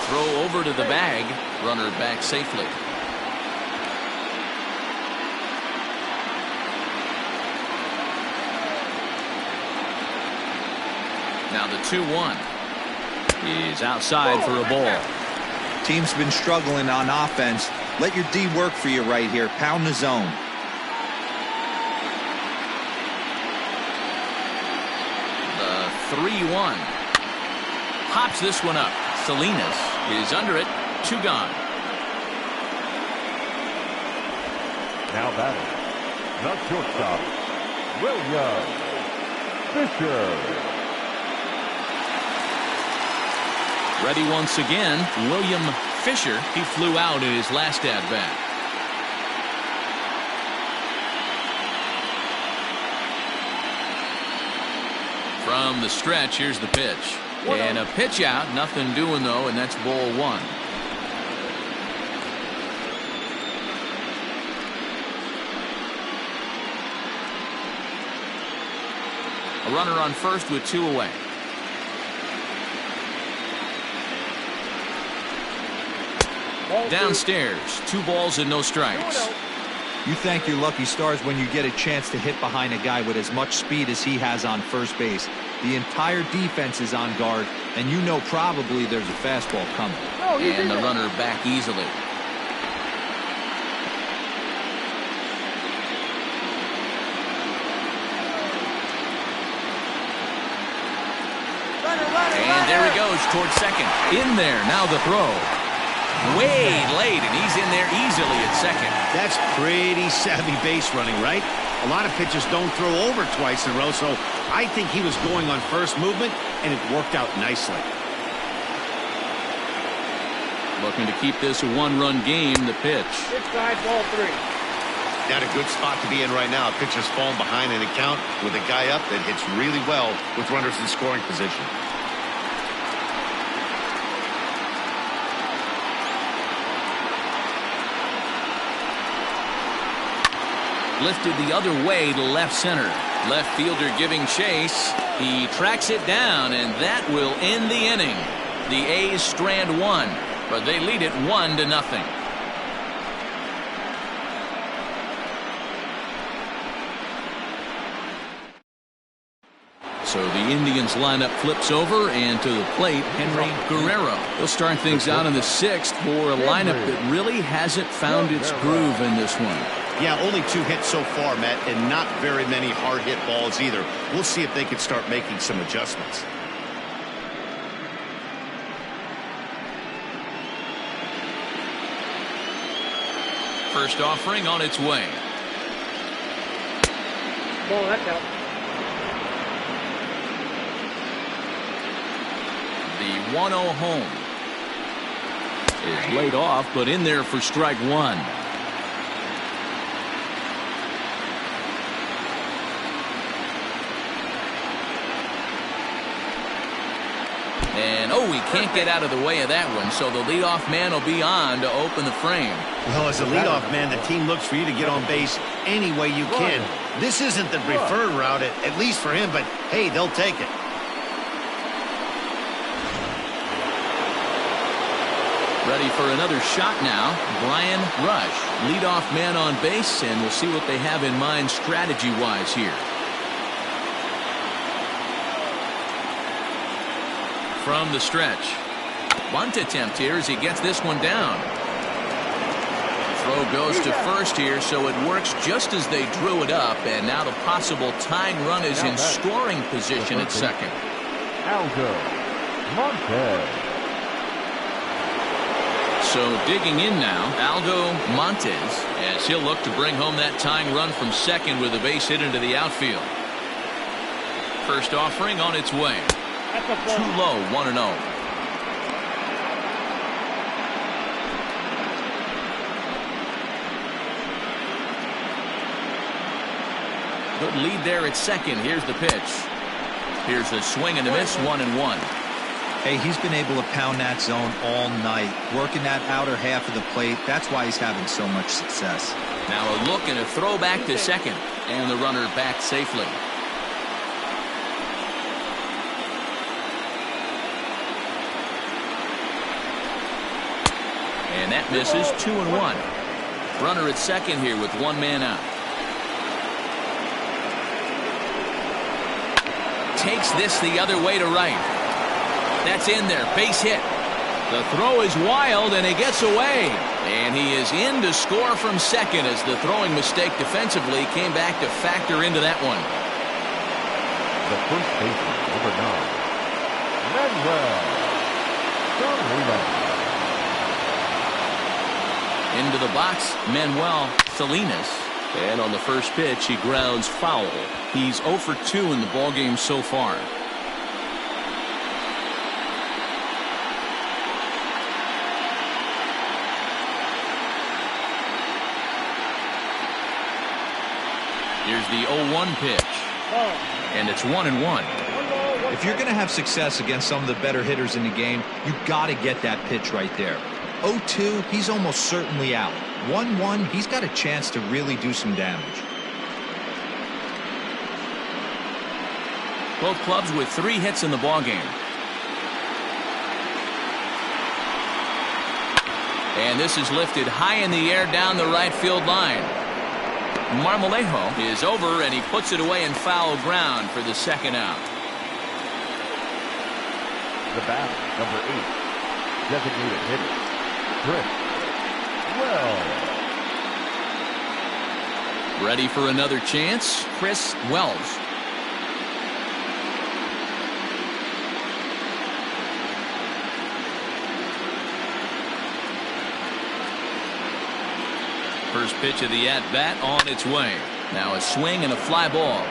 [SPEAKER 1] Throw over to the bag. Runner back safely. Now the 2-1 is outside for a ball.
[SPEAKER 6] Team's been struggling on offense. Let your D work for you right here. Pound the zone.
[SPEAKER 1] The 3-1. Hops this one up. Salinas is under it. 2 gone.
[SPEAKER 3] Now batting, the shortstop, William Fisher.
[SPEAKER 1] Ready once again, William Fisher. He flew out in his last at-bat. From the stretch, here's the pitch. And a pitch out. Nothing doing, though, and that's ball 1. A runner on first with 2 away. Downstairs, 2 balls and no strikes.
[SPEAKER 6] You thank your lucky stars when you get a chance to hit behind a guy with as much speed as he has on first base. The entire defense is on guard, and you know probably there's a fastball coming.
[SPEAKER 1] And the runner back easily. And there he goes towards second. In there, now the throw. Way late, and he's in there easily at second.
[SPEAKER 2] That's pretty savvy base running, right? A lot of pitchers don't throw over twice in a row, so I think he was going on first movement, and it worked out nicely.
[SPEAKER 1] Looking to keep this a 1-run game, the pitch.
[SPEAKER 4] Inside ball 3.
[SPEAKER 2] Not a good spot to be in right now. Pitcher's falling behind in the count with a guy up that hits really well with runners in scoring position.
[SPEAKER 1] Lifted the other way to left center. Left fielder giving chase. He tracks it down, and that will end the inning. The A's strand 1, but they lead it 1-0. So the Indians lineup flips over, and to the plate, Henry Guerrero. He'll start things out in the 6th for a lineup that really hasn't found its groove in this one.
[SPEAKER 2] Yeah, only 2 hits so far, Matt, and not very many hard hit balls either. We'll see if they can start making some adjustments.
[SPEAKER 1] First offering on its way.
[SPEAKER 4] Ball, that's out.
[SPEAKER 1] The 1-0 home is laid off, but in there for strike 1. And, oh, he can't get out of the way of that one, so the leadoff man will be on to open the frame.
[SPEAKER 2] Well, as a leadoff man, the team looks for you to get on base any way you can. This isn't the preferred route, at least for him, but, hey, they'll take it.
[SPEAKER 1] Ready for another shot now. Brian Rush, leadoff man on base, and we'll see what they have in mind strategy-wise here. From the stretch. Bunt attempt here as he gets this one down. Throw goes to first here, so it works just as they drew it up, and now the possible tying run is in scoring position at second.
[SPEAKER 3] Aldo Montes.
[SPEAKER 1] So digging in now, Aldo Montes, as he'll look to bring home that tying run from second with a base hit into the outfield. First offering on its way. Too low, 1-0. Good lead there at second. Here's the pitch. Here's a swing and a miss, 1-1.
[SPEAKER 6] Hey, he's been able to pound that zone all night, working that outer half of the plate. That's why he's having so much success.
[SPEAKER 1] Now a look and a throw back to second, and the runner back safely. And that misses, 2-1. Runner at second here with one man out. Takes this the other way to right. That's in there, base hit. The throw is wild, and he gets away. And he is in to score from second as the throwing mistake defensively came back to factor into that one.
[SPEAKER 3] The first baseman, number 9, Manuel.
[SPEAKER 1] Into the box, Manuel Salinas. And on the first pitch, he grounds foul. He's 0 for 2 in the ballgame so far. Here's the 0-1 pitch. And it's 1-1.
[SPEAKER 6] If you're going to have success against some of the better hitters in the game, you got to get that pitch right there. 0-2, he's almost certainly out. 1-1, he's got a chance to really do some damage.
[SPEAKER 1] Both clubs with 3 hits in the ballgame. And this is lifted high in the air down the right field line. Marmolejo is over, and he puts it away in foul ground for the second out.
[SPEAKER 3] The bat, number 8, designated hitter, Chris Wells.
[SPEAKER 1] Ready for another chance, Chris Wells. First pitch of the at-bat on its way. Now a swing and a fly ball.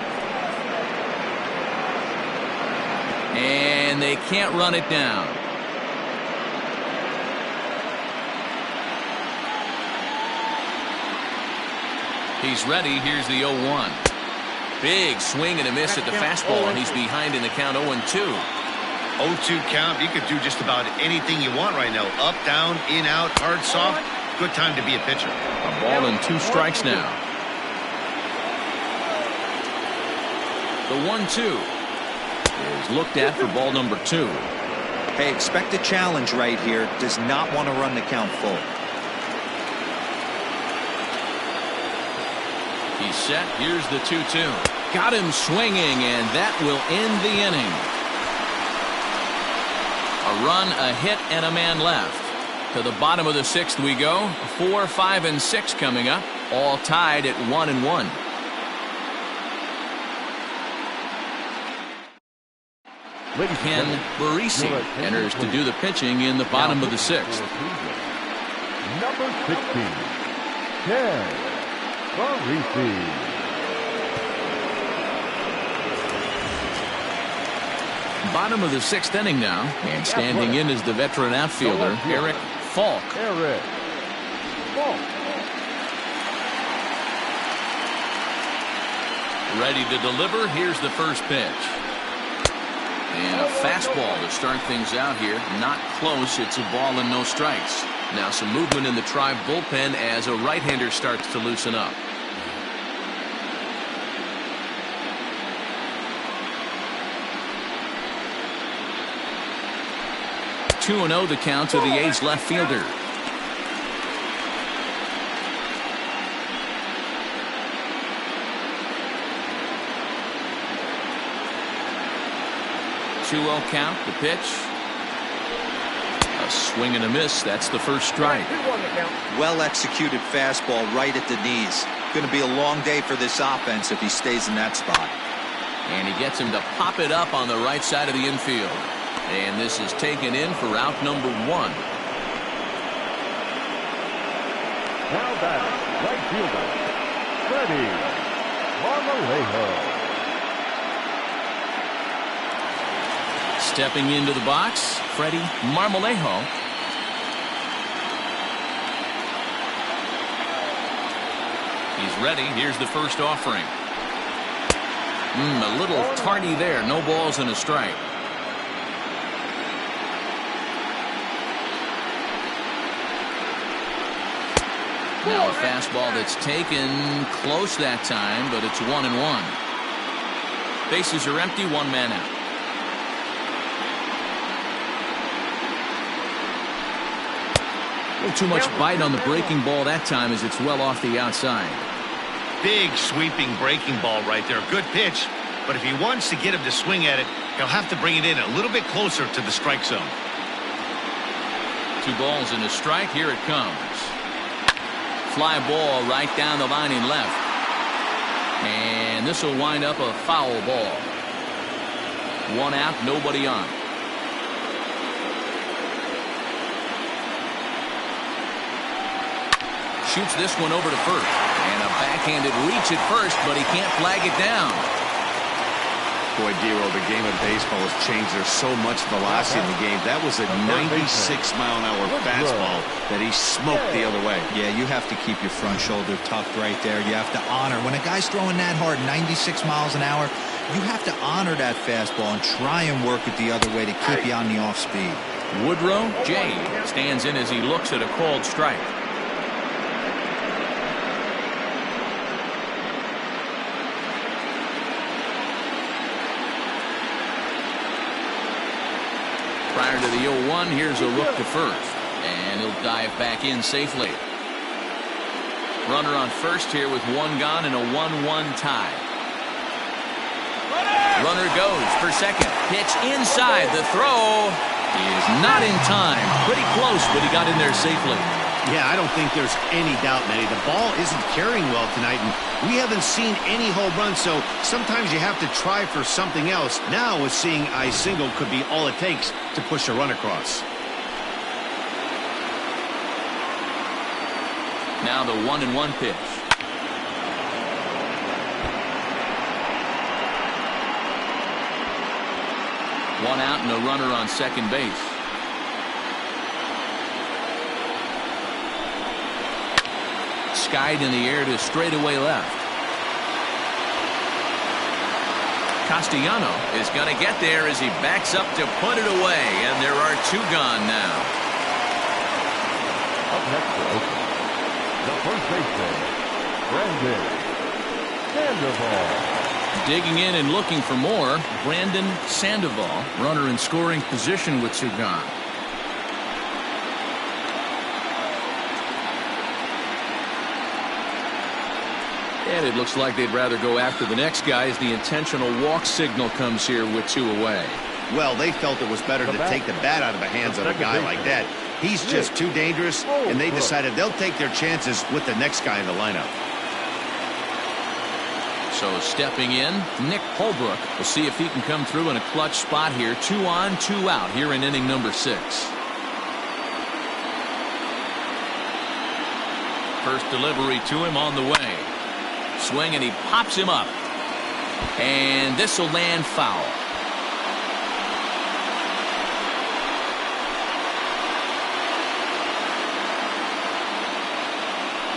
[SPEAKER 1] And they can't run it down. He's ready. Here's the 0-1. Big swing and a miss at the fastball, and he's behind in the count 0-2.
[SPEAKER 2] 0-2 count. You could do just about anything you want right now. Up, down, in, out, hard, soft. Good time to be a pitcher.
[SPEAKER 1] A ball and 2 strikes now. The 1-2 is looked at for ball number 2.
[SPEAKER 6] Hey, expect a challenge right here. Does not want to run the count full.
[SPEAKER 1] He's set. Here's the 2-2. Got him swinging, and that will end the inning. A run, a hit, and a man left. To the bottom of the 6th we go. 4, 5, and 6 coming up. All tied at 1-1. Ken Barisi enters to do the pitching in the bottom of the 6th.
[SPEAKER 3] Number 16, Ken Barisi.
[SPEAKER 1] Bottom of the 6th inning now, and standing in is the veteran outfielder Eric Falk. Ready to deliver. Here's the first pitch. And a fastball to start things out here. Not close. It's a ball and no strikes. Now some movement in the Tribe bullpen as a right-hander starts to loosen up. 2-0 the count to the A's left fielder. Two-0 count. The pitch. A swing and a miss. That's the first strike.
[SPEAKER 6] Well executed fastball right at the knees. Going to be a long day for this offense if he stays in that spot.
[SPEAKER 1] And he gets him to pop it up on the right side of the infield. And this is taken in for out number 1.
[SPEAKER 3] Now batting, right fielder, Freddie Marmolejo.
[SPEAKER 1] Stepping into the box, Freddie Marmolejo. He's ready. Here's the first offering. A little tardy there. No balls and a strike. Now a fastball that's taken close that time, but it's 1-1. Bases are empty, 1 man out. A little too much bite on the breaking ball that time as it's well off the outside.
[SPEAKER 2] Big sweeping breaking ball right there. Good pitch. But if he wants to get him to swing at it, he'll have to bring it in a little bit closer to the strike zone.
[SPEAKER 1] 2 balls and a strike. Here it comes. Fly ball right down the line in left. And this will wind up a foul ball. 1 out, nobody on. Shoots this one over to first. And a backhanded reach at first, but he can't flag it down.
[SPEAKER 2] Boy, Giro, the game of baseball has changed. There's so much velocity in the game. That was a 96-mile-an-hour fastball that he smoked the other way.
[SPEAKER 6] Yeah, you have to keep your front shoulder tucked right there. You have to honor. When a guy's throwing that hard, 96 miles an hour, you have to honor that fastball and try and work it the other way to keep you on the off speed.
[SPEAKER 1] Woodrow J stands in as he looks at a called strike. Prior to the 0-1, here's a look to first. And he'll dive back in safely. Runner on first here with 1 gone and a 1-1 tie. Runner goes for second. Pitch inside. The throw is not in time. Pretty close, but he got in there safely.
[SPEAKER 2] Yeah, I don't think there's any doubt, Manny. The ball isn't carrying well tonight, and we haven't seen any home runs, so sometimes you have to try for something else. Now, with seeing a single could be all it takes to push a run across.
[SPEAKER 1] Now the 1-1 pitch. One out and a runner on second base. Skied in the air to straightaway left. Castellano is going to get there as he backs up to put it away, and there are 2 gone now.
[SPEAKER 3] Up next for Oakland, the first baseman, Brandon Sandoval.
[SPEAKER 1] Digging in and looking for more, Brandon Sandoval, runner in scoring position with 2 gone. And it looks like they'd rather go after the next guy as the intentional walk signal comes here with 2 away.
[SPEAKER 2] Well, they felt it was better to take the bat out of the hands of a guy like that. He's just too dangerous, and they decided they'll take their chances with the next guy in the lineup.
[SPEAKER 1] So stepping in, Nick Holbrook. We'll see if he can come through in a clutch spot here. 2 on, 2 out here in inning number 6. First delivery to him on the way. Swing, and he pops him up. And this will land foul.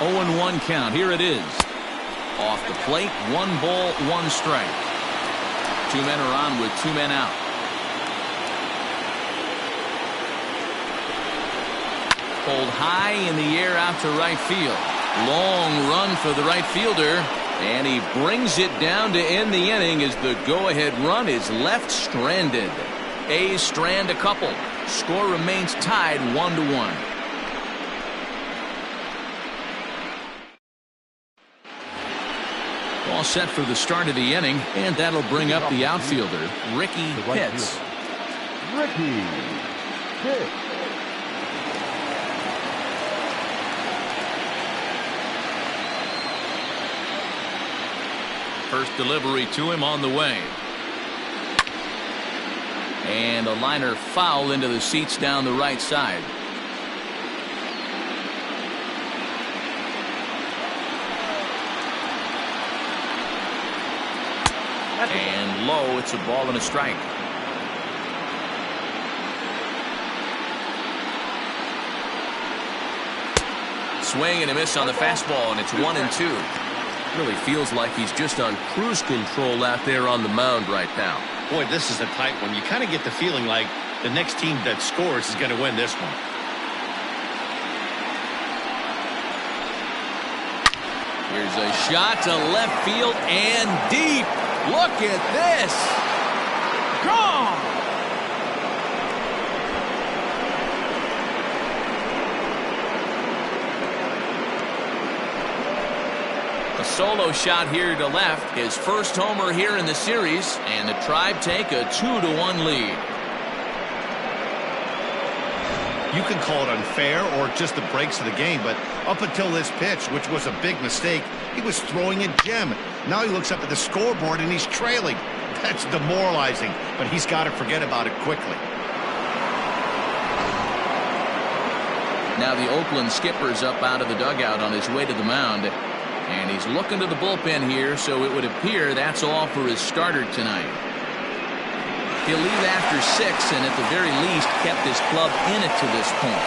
[SPEAKER 1] Oh and 1 count. Here it is. Off the plate, 1 ball, 1 strike. 2 men are on with 2 men out. Pulled high in the air out to right field. Long run for the right fielder. And he brings it down to end the inning as the go-ahead run is left stranded. A's strand a couple. Score remains tied 1-1. All set for the start of the inning, and that'll bring up the outfielder, Ricky Pitts.
[SPEAKER 3] Ricky Pitts.
[SPEAKER 1] First delivery to him on the way. And a liner foul into the seats down the right side. And low, it's a ball and a strike. Swing and a miss on the fastball, and it's 1-2.
[SPEAKER 5] Really feels like he's just on cruise control out there on the mound right now.
[SPEAKER 2] Boy, this is a tight one. You kind of get the feeling like the next team that scores is going to win this one.
[SPEAKER 1] Here's a shot to left field and deep. Look at this. Gone. A solo shot here to left. His first homer here in the series, and the Tribe take a 2-1 lead.
[SPEAKER 2] You can call it unfair or just the breaks of the game, but up until this pitch, which was a big mistake, he was throwing a gem. Now he looks up at the scoreboard and he's trailing. That's demoralizing, but he's got to forget about it quickly.
[SPEAKER 1] Now the Oakland skipper's up out of the dugout on his way to the mound. And he's looking to the bullpen here, so it would appear that's all for his starter tonight. He'll leave after 6, and at the very least kept his club in it to this point.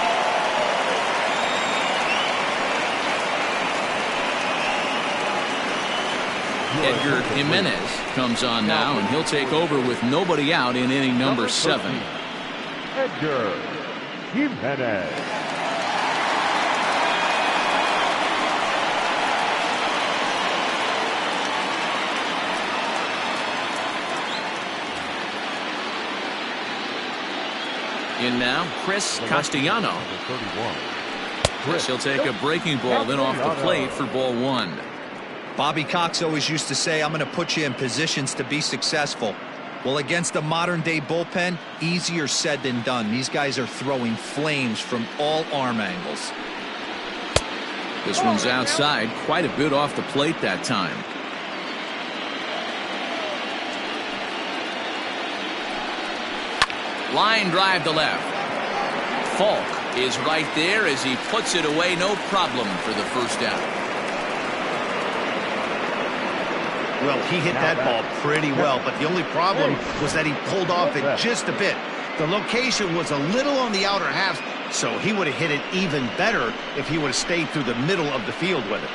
[SPEAKER 1] Edgar Jimenez comes on now, and he'll take over with nobody out in inning number 7.
[SPEAKER 3] Edgar Jimenez.
[SPEAKER 1] In now, Chris Castellano. Chris, he'll take a breaking ball, then off the plate for ball 1.
[SPEAKER 6] Bobby Cox always used to say, I'm going to put you in positions to be successful. Well, against a modern-day bullpen, easier said than done. These guys are throwing flames from all arm angles.
[SPEAKER 1] This one's outside, quite a bit off the plate that time. Line drive to left. Falk is right there as he puts it away, no problem for the first out.
[SPEAKER 2] Well, he hit that ball pretty well, but the only problem was that he pulled off it just a bit. The location was a little on the outer half, so he would have hit it even better if he would have stayed through the middle of the field with it.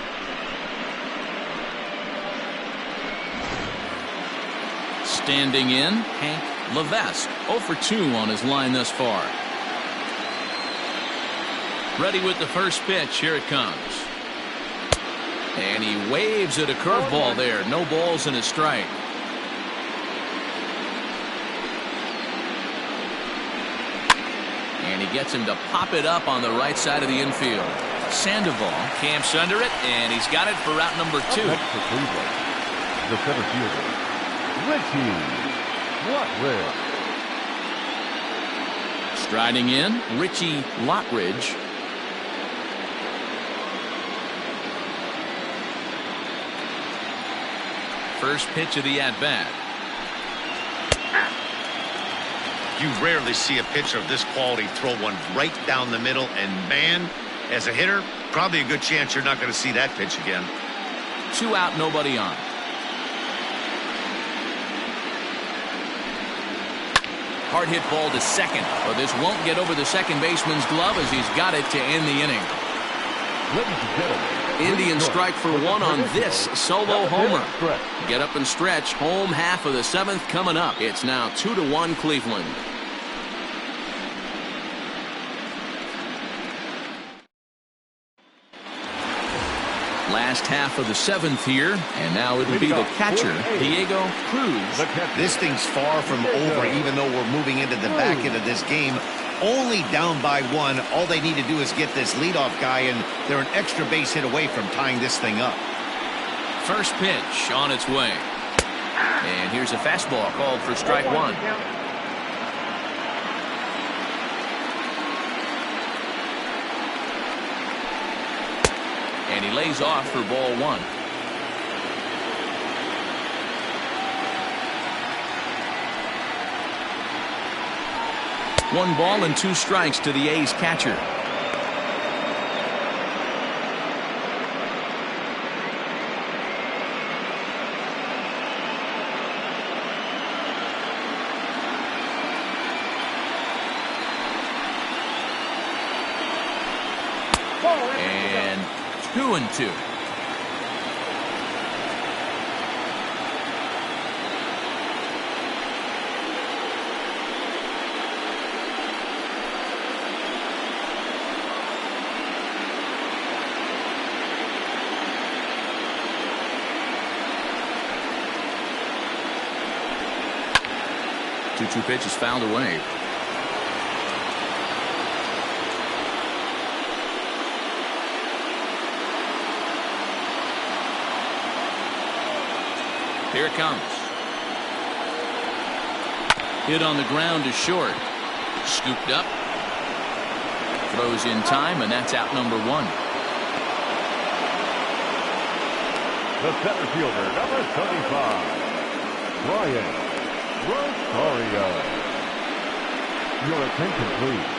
[SPEAKER 1] Standing in, Hank Levesque, 0 for 2 on his line thus far. Ready with the first pitch. Here it comes. And he waves at a curveball there. No balls and a strike. And he gets him to pop it up on the right side of the infield. Sandoval camps under it, and he's got it for route number 2.
[SPEAKER 3] Next for Cleveland, the center fielder, Richie Lockridge.
[SPEAKER 1] Striding in, Richie Lockridge. First pitch of the at-bat.
[SPEAKER 2] You rarely see a pitcher of this quality throw one right down the middle, and man, as a hitter, probably a good chance you're not going to see that pitch again.
[SPEAKER 1] 2 out, nobody on. Hard hit ball to second, but this won't get over the second baseman's glove as he's got it to end the inning.
[SPEAKER 3] Ladies and gentlemen,
[SPEAKER 1] Indians strike for 1 on this solo homer. Get up and stretch. Home half of the 7th coming up. It's now 2-1 Cleveland. Last half of the 7th here, and now it'll be the catcher, Diego Cruz.
[SPEAKER 2] This thing's far from over, even though we're moving into the back end of this game. Only down by 1. All they need to do is get this leadoff guy, and they're an extra base hit away from tying this thing up.
[SPEAKER 1] First pitch on its way. And here's a fastball called for strike 1. And he lays off for ball 1. One ball and 2 strikes to the A's catcher. And 2-2. Two pitches fouled away. Here it comes. Hit on the ground to short. Scooped up. Throws in time, and that's out number 1.
[SPEAKER 3] The center fielder, number 35, Brian Rosario. Your attention, please.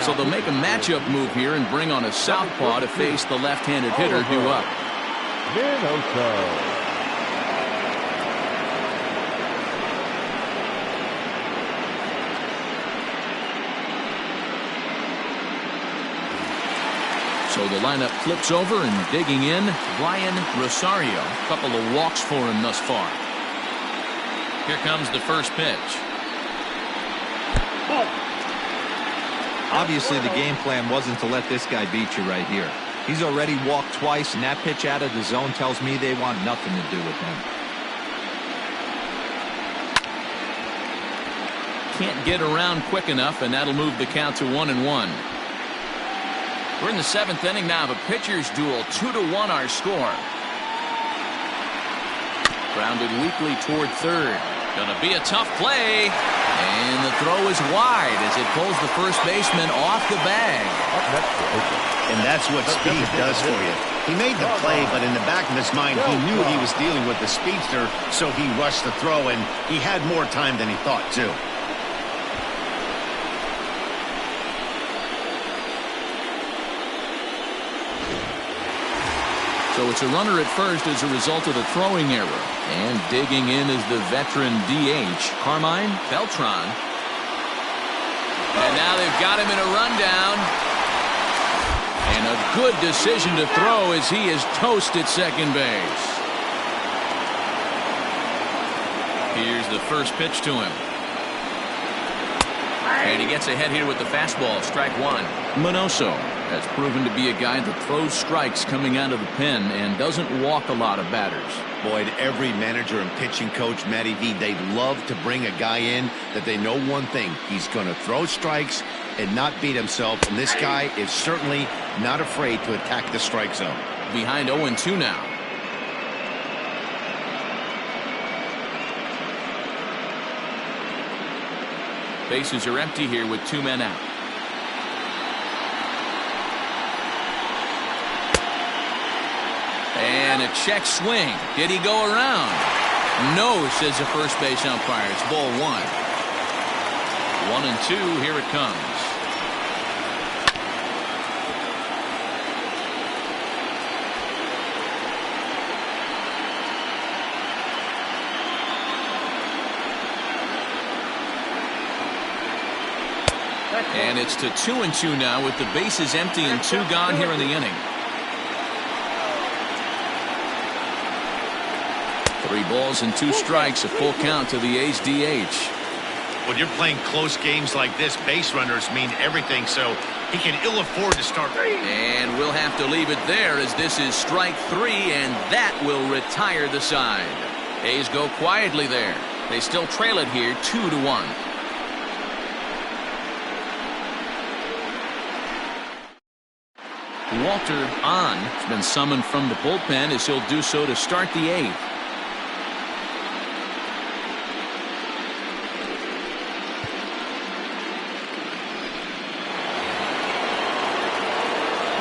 [SPEAKER 1] So they'll make a matchup move here and bring on a southpaw to face the left-handed hitter due up.
[SPEAKER 3] Minnesota.
[SPEAKER 1] So the lineup flips over, and digging in, Brian Rosario. A couple of walks for him thus far. Here comes the first pitch.
[SPEAKER 6] Obviously, the game plan wasn't to let this guy beat you right here. He's already walked twice, and that pitch out of the zone tells me they want nothing to do with him.
[SPEAKER 1] Can't get around quick enough, and that'll move the count to 1-1. We're in the 7th inning now of a pitcher's duel. 2-1 our score. Grounded weakly toward third. Gonna be a tough play. And the throw is wide as it pulls the first baseman off the bag.
[SPEAKER 2] And that's what speed does for you. He made the play, but in the back of his mind, he knew he was dealing with the speedster, so he rushed the throw, and he had more time than he thought, too.
[SPEAKER 1] So it's a runner at first as a result of the throwing error. And digging in is the veteran DH, Carmine Beltran. And now they've got him in a rundown. And a good decision to throw as he is toast at second base. Here's the first pitch to him. And he gets ahead here with the fastball, strike 1. Minoso has proven to be a guy that throws strikes coming out of the pen and doesn't walk a lot of batters.
[SPEAKER 2] Boyd, every manager and pitching coach, Matty V, they'd love to bring a guy in that they know one thing. He's going to throw strikes and not beat himself. And this guy is certainly not afraid to attack the strike zone.
[SPEAKER 1] Behind 0-2 now. Bases are empty here with 2 men out. And a check swing. Did he go around? No, says the first base umpire. It's ball 1. 1-2. Here it comes. And it's to 2-2 now with the bases empty and 2 gone here in the inning. 3 balls and 2 strikes, a full count to the A's DH.
[SPEAKER 2] When you're playing close games like this, base runners mean everything, so He can ill afford to start.
[SPEAKER 1] And we'll have to leave it there as this is strike 3, and that will retire the side. A's go quietly there. They still trail it here 2-1. Walter on has been summoned from the bullpen as he'll do so to start the 8th.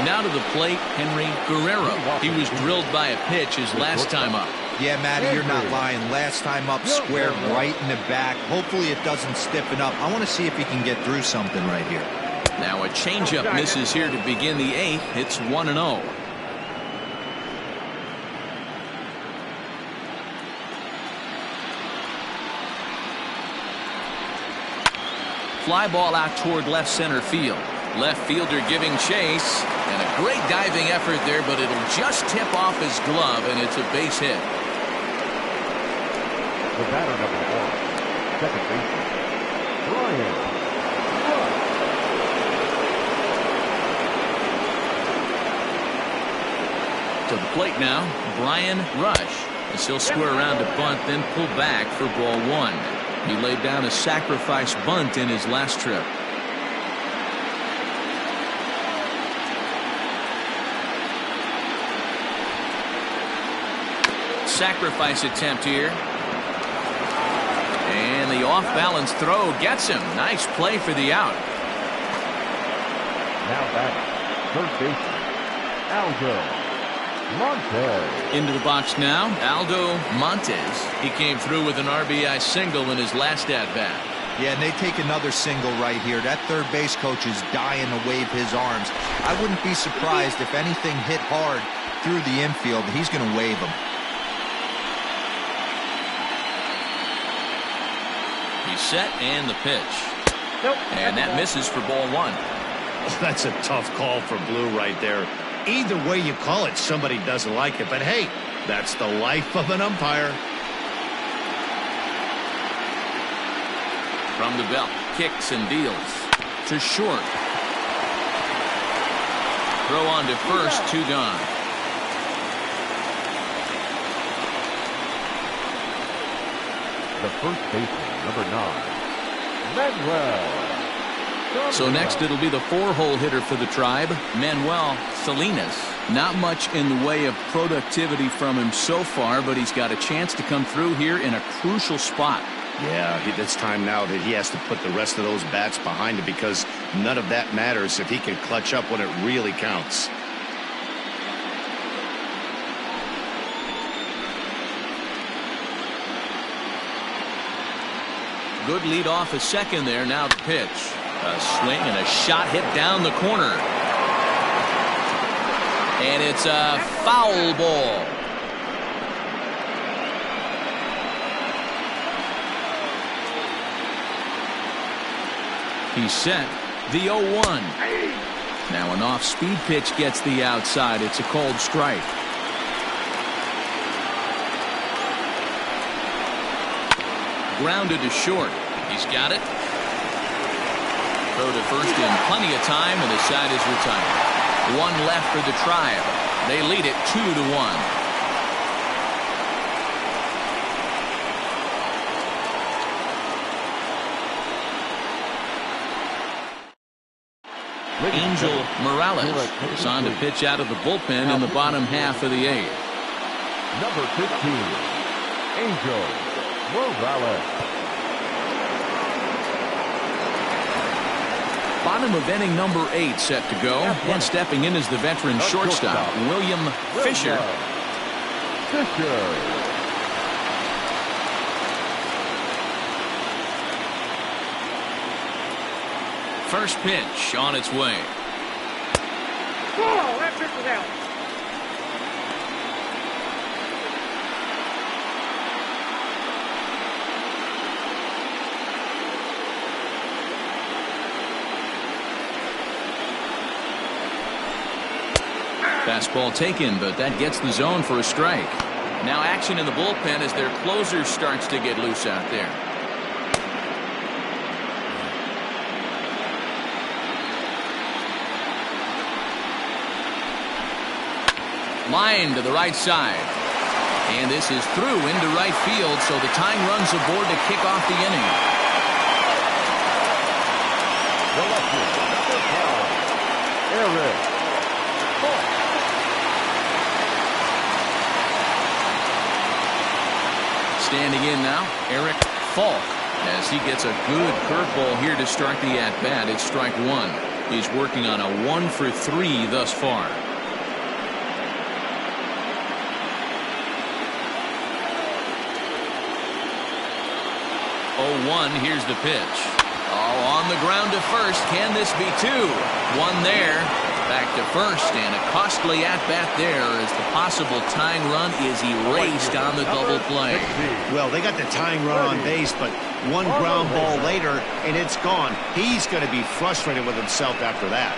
[SPEAKER 1] Now to the plate, Henry Guerrero. He was drilled by a pitch his last time up.
[SPEAKER 6] Yeah, Matty, you're not lying. Last time up, squared right in the back. Hopefully it doesn't stiffen up. I want to see if he can get through something right here.
[SPEAKER 1] Now a changeup misses here to begin the 8th. It's 1-0. Fly ball out toward left center field. Left fielder giving chase, and a great diving effort there, but it'll just tip off his glove, and it's a base hit.
[SPEAKER 3] The batter number 1, second baseman, Brian Rush.
[SPEAKER 1] To the plate now, Brian Rush. As he'll square around to bunt, then pull back for ball 1. He laid down a sacrifice bunt in his last trip. Sacrifice attempt here. And the off-balance throw gets him. Nice play for the out.
[SPEAKER 3] Now back, third baseman, Aldo Montes.
[SPEAKER 1] Into the box now, Aldo Montes. He came through with an RBI single in his last at-bat.
[SPEAKER 6] Yeah, and they take another single right here. That third base coach is dying to wave his arms. I wouldn't be surprised if anything hit hard through the infield. He's going to wave them.
[SPEAKER 1] He's set and the pitch. And that misses for ball 1.
[SPEAKER 2] Oh, that's a tough call for Blue right there. Either way you call it, somebody doesn't like it. But hey, that's the life of an umpire.
[SPEAKER 1] From the belt, kicks and deals to short. Throw on to first, 2 gone.
[SPEAKER 3] The first baseman, number 9, Manuel.
[SPEAKER 1] So next it'll be the 4-hole hitter for the Tribe, Manuel Salinas. Not much in the way of productivity from him so far, but he's got a chance to come through here in a crucial spot.
[SPEAKER 2] Yeah, it's time now that he has to put the rest of those bats behind him, because none of that matters if he can clutch up when it really counts.
[SPEAKER 1] Good lead off a second there. Now the pitch. A swing and a shot hit down the corner. And it's a foul ball. He's set. The 0-1. Now an off-speed pitch gets the outside. It's a called strike. Grounded to short. He's got it. Throw to first in plenty of time, and the side is retired. 1 left for the Tribe. They lead it 2-1. Angel Morales is on to pitch out of the bullpen in the bottom half of the 8th.
[SPEAKER 3] Number 15, Angel Morales.
[SPEAKER 1] Bottom of inning number 8 set to go. And stepping in is the veteran shortstop, William Fisher. First pitch on its way.
[SPEAKER 4] Oh, that pitch was out.
[SPEAKER 1] Fastball taken, but that gets the zone for a strike. Now action in the bullpen as their closer starts to get loose out there. Line to the right side. And this is through into right field, so the tying run's aboard to kick off the inning.
[SPEAKER 3] The lefty, number 5, Eric.
[SPEAKER 1] Standing in now, Eric Falk, as he gets a good curveball here to start the at-bat. It's strike one. He's working on a 1-for-3 thus far. 0-1, here's the pitch. Oh, on the ground to first. Can this be two? One there. Back to first, and a costly at-bat there as the possible tying run is erased on the double play.
[SPEAKER 2] Well, they got the tying run on base, but one ground ball later, and it's gone. He's going to be frustrated with himself after that.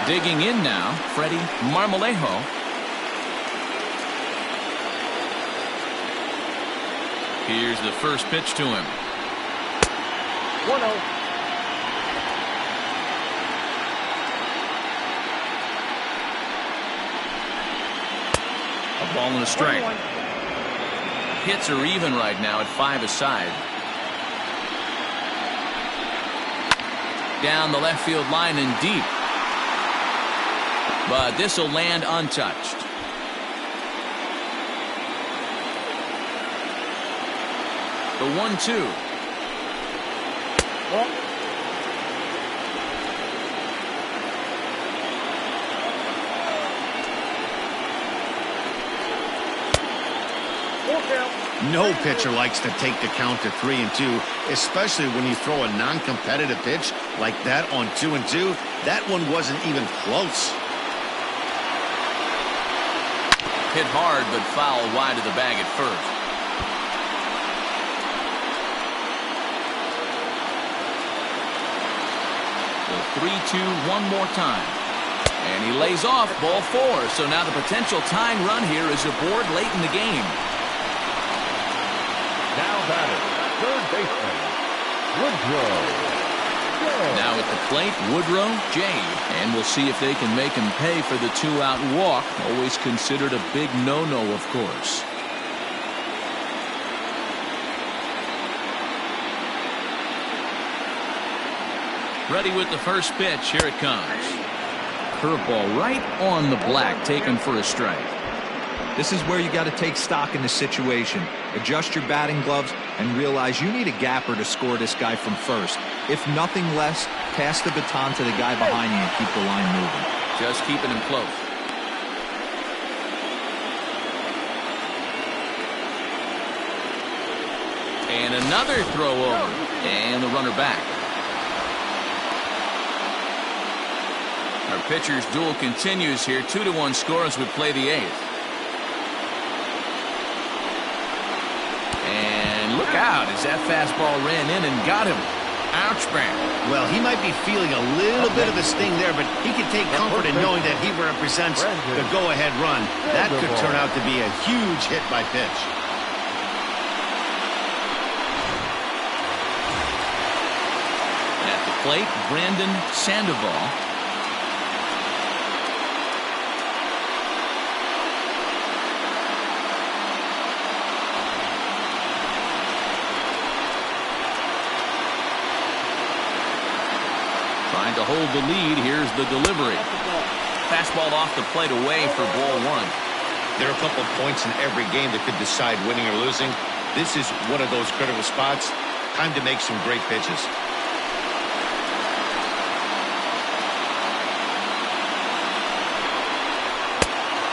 [SPEAKER 1] Digging in now, Freddie Marmolejo. Here's the first pitch to him.
[SPEAKER 3] 1-0.
[SPEAKER 1] A ball and a strike. Hits are even right now at 5 aside. Down the left field line and deep. But this will land untouched. The 1-2.
[SPEAKER 2] No pitcher likes to take the count to 3-2, especially when you throw a non-competitive pitch like that on 2-2. That one wasn't even close.
[SPEAKER 1] Hit hard, but foul wide of the bag at first. The 3-2 one more time. And he lays off ball 4. So now the potential tying run here is aboard late in the game.
[SPEAKER 3] Now batting, third baseman, Woodrow.
[SPEAKER 1] Now at the plate, Woodrow, Jay. And we'll see if they can make him pay for the 2-out walk. Always considered a big no-no, of course. Ready with the first pitch. Here it comes. Curveball right on the black, taken for a strike.
[SPEAKER 6] This is where you got to take stock in the situation. Adjust your batting gloves and realize you need a gapper to score this guy from first. If nothing less, pass the baton to the guy behind you and keep the line moving.
[SPEAKER 1] Just keeping him close. And another throw over. And the runner back. Our pitcher's duel continues here. 2-1 score as we play the 8th. And look out as that fastball ran in and got him. Ouch, man.
[SPEAKER 2] Well, he might be feeling a little bit of a sting there, but he can take comfort in knowing that he represents the go-ahead run. That could turn out to be a huge hit by pitch.
[SPEAKER 1] At the plate, Brandon Sandoval. Trying to hold the lead. Here's the delivery. Fastball off the plate away for ball 1.
[SPEAKER 2] There are a couple of points in every game that could decide winning or losing. This is one of those critical spots. Time to make some great pitches.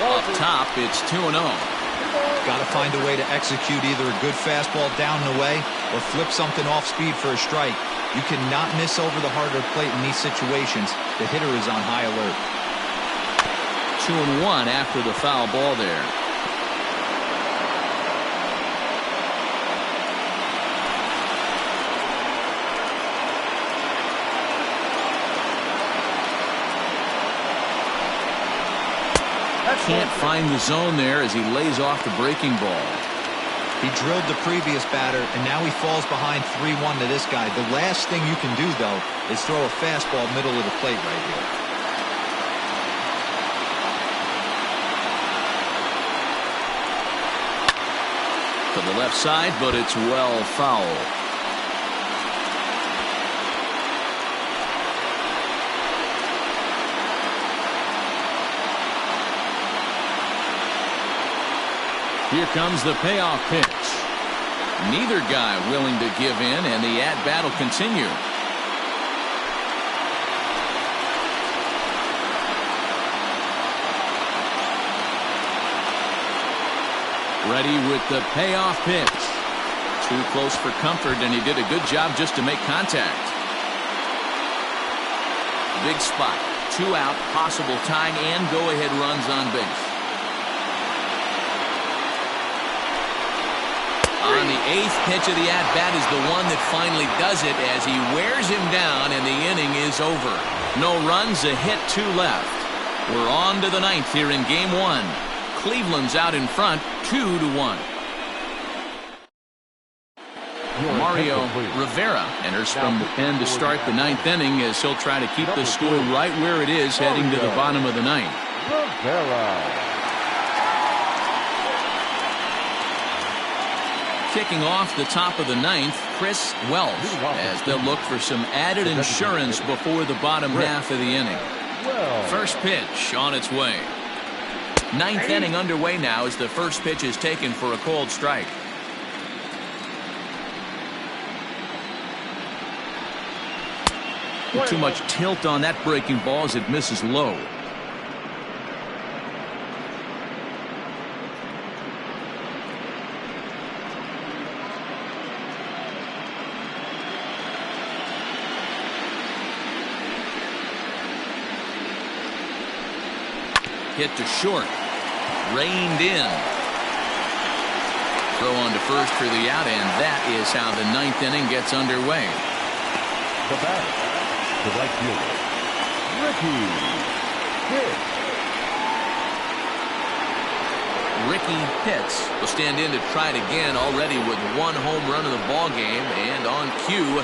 [SPEAKER 1] Up top, it's 2-0.
[SPEAKER 6] Got to find a way to execute either a good fastball down and away or flip something off speed for a strike. You cannot miss over the harder plate in these situations. The hitter is on high alert.
[SPEAKER 1] 2-1 after the foul ball there. Can't find the zone there as he lays off the breaking ball.
[SPEAKER 6] He drilled the previous batter, and now he falls behind 3-1 to this guy. The last thing you can do, though, is throw a fastball middle of the plate right here.
[SPEAKER 1] To the left side, but it's well foul. Here comes the payoff pitch. Neither guy willing to give in, and the at-bat will continue. Ready with the payoff pitch. Too close for comfort, and he did a good job just to make contact. Big spot. 2 out, possible tying and go-ahead runs on base. On the 8th pitch of the at-bat is the one that finally does it as he wears him down, and the inning is over. No runs, a hit, 2 left. We're on to the 9th here in Game 1. Cleveland's out in front, 2-1. Mario Rivera enters from the pen to start the 9th inning as he'll try to keep the score right where it is heading to the bottom of the 9th. Kicking off the top of the 9th, Chris Wells, as they'll look for some added insurance before the bottom half of the inning. First pitch on its way. 9th inning underway now as the first pitch is taken for a called strike. Too much tilt on that breaking ball as it misses low. Hit to short. Reined in. Throw on to first for the out, and that is how the 9th inning gets underway.
[SPEAKER 3] The batter, the right fielder,
[SPEAKER 1] Ricky Pitts will stand in to try it again, already with 1 home run in the ball game, and on cue,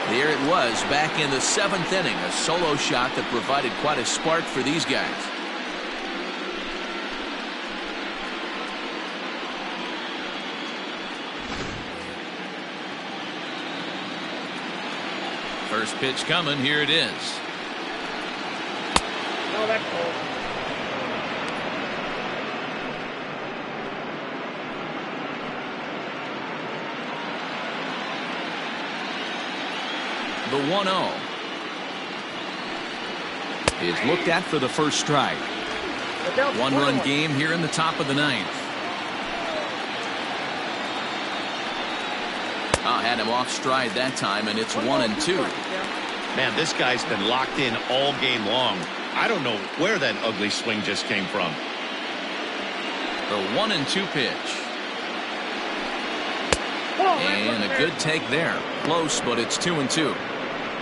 [SPEAKER 1] there it was back in the 7th inning, a solo shot that provided quite a spark for these guys. First pitch coming. Here it is.
[SPEAKER 4] Oh, that's cold.
[SPEAKER 1] The 1-0 is looked at for the first strike. 1-run game here in the top of the 9th. Had him off stride that time, and it's 1-2.
[SPEAKER 2] Man, this guy's been locked in all game long. I don't know where that ugly swing just came from.
[SPEAKER 1] The 1-2 pitch. And a good take there. Close, but it's 2-2.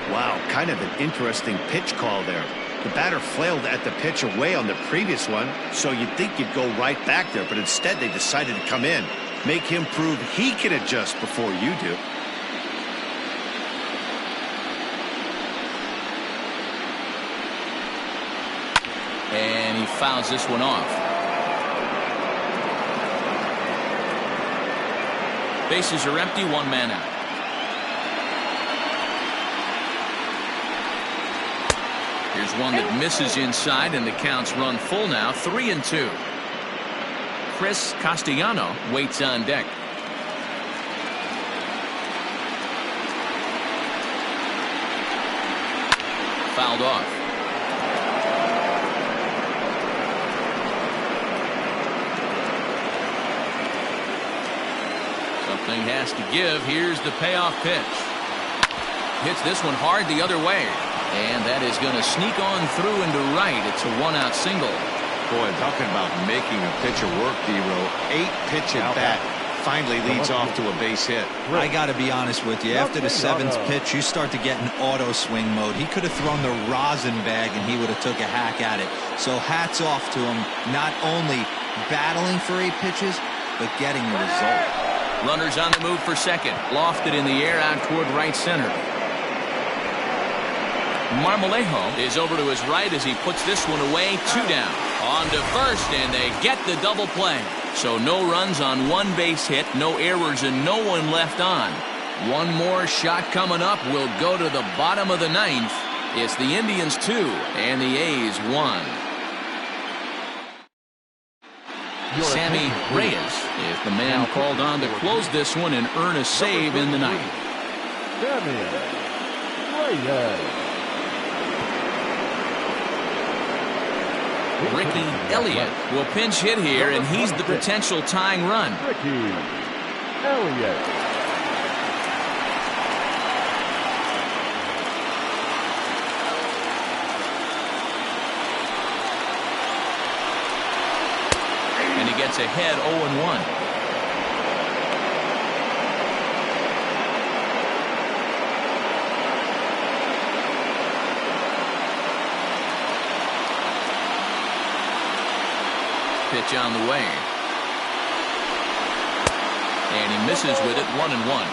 [SPEAKER 2] Wow, kind of an interesting pitch call there. The batter flailed at the pitch away on the previous one, so you'd think you'd go right back there, but instead they decided to come in. Make him prove he can adjust before you do.
[SPEAKER 1] And he fouls this one off. Bases are empty, 1 man out. Here's one that misses inside, and the count's run full now, 3-2. Chris Castellano waits on deck. Fouled off. Something has to give. Here's the payoff pitch. Hits this one hard the other way. And that is going to sneak on through into right. It's a 1-out single.
[SPEAKER 2] Boy, talking about making a pitcher work, D-Row. 8-pitch at bat finally leads off to a base hit.
[SPEAKER 6] I got to be honest with you. After the 7th pitch, you start to get in auto swing mode. He could have thrown the rosin bag, and he would have took a hack at it. So hats off to him, not only battling for 8 pitches, but getting the result.
[SPEAKER 1] Runners on the move for second. Lofted in the air out toward right center. Marmolejo is over to his right as he puts this one away. 2 down. On to first, and they get the double play. So no runs on one base hit, no errors, and no one left on. One more shot coming up will go to the bottom of the ninth. It's the Indians 2 and the A's 1. Sammy Reyes is the man called on to close this one and earn a save in the ninth.
[SPEAKER 3] Sammy Reyes.
[SPEAKER 1] Ricky Elliott will pinch hit here, and he's the potential tying run.
[SPEAKER 3] Ricky Elliott.
[SPEAKER 1] And he gets ahead 0-1. Pitch on the way. And he misses with it, 1-1.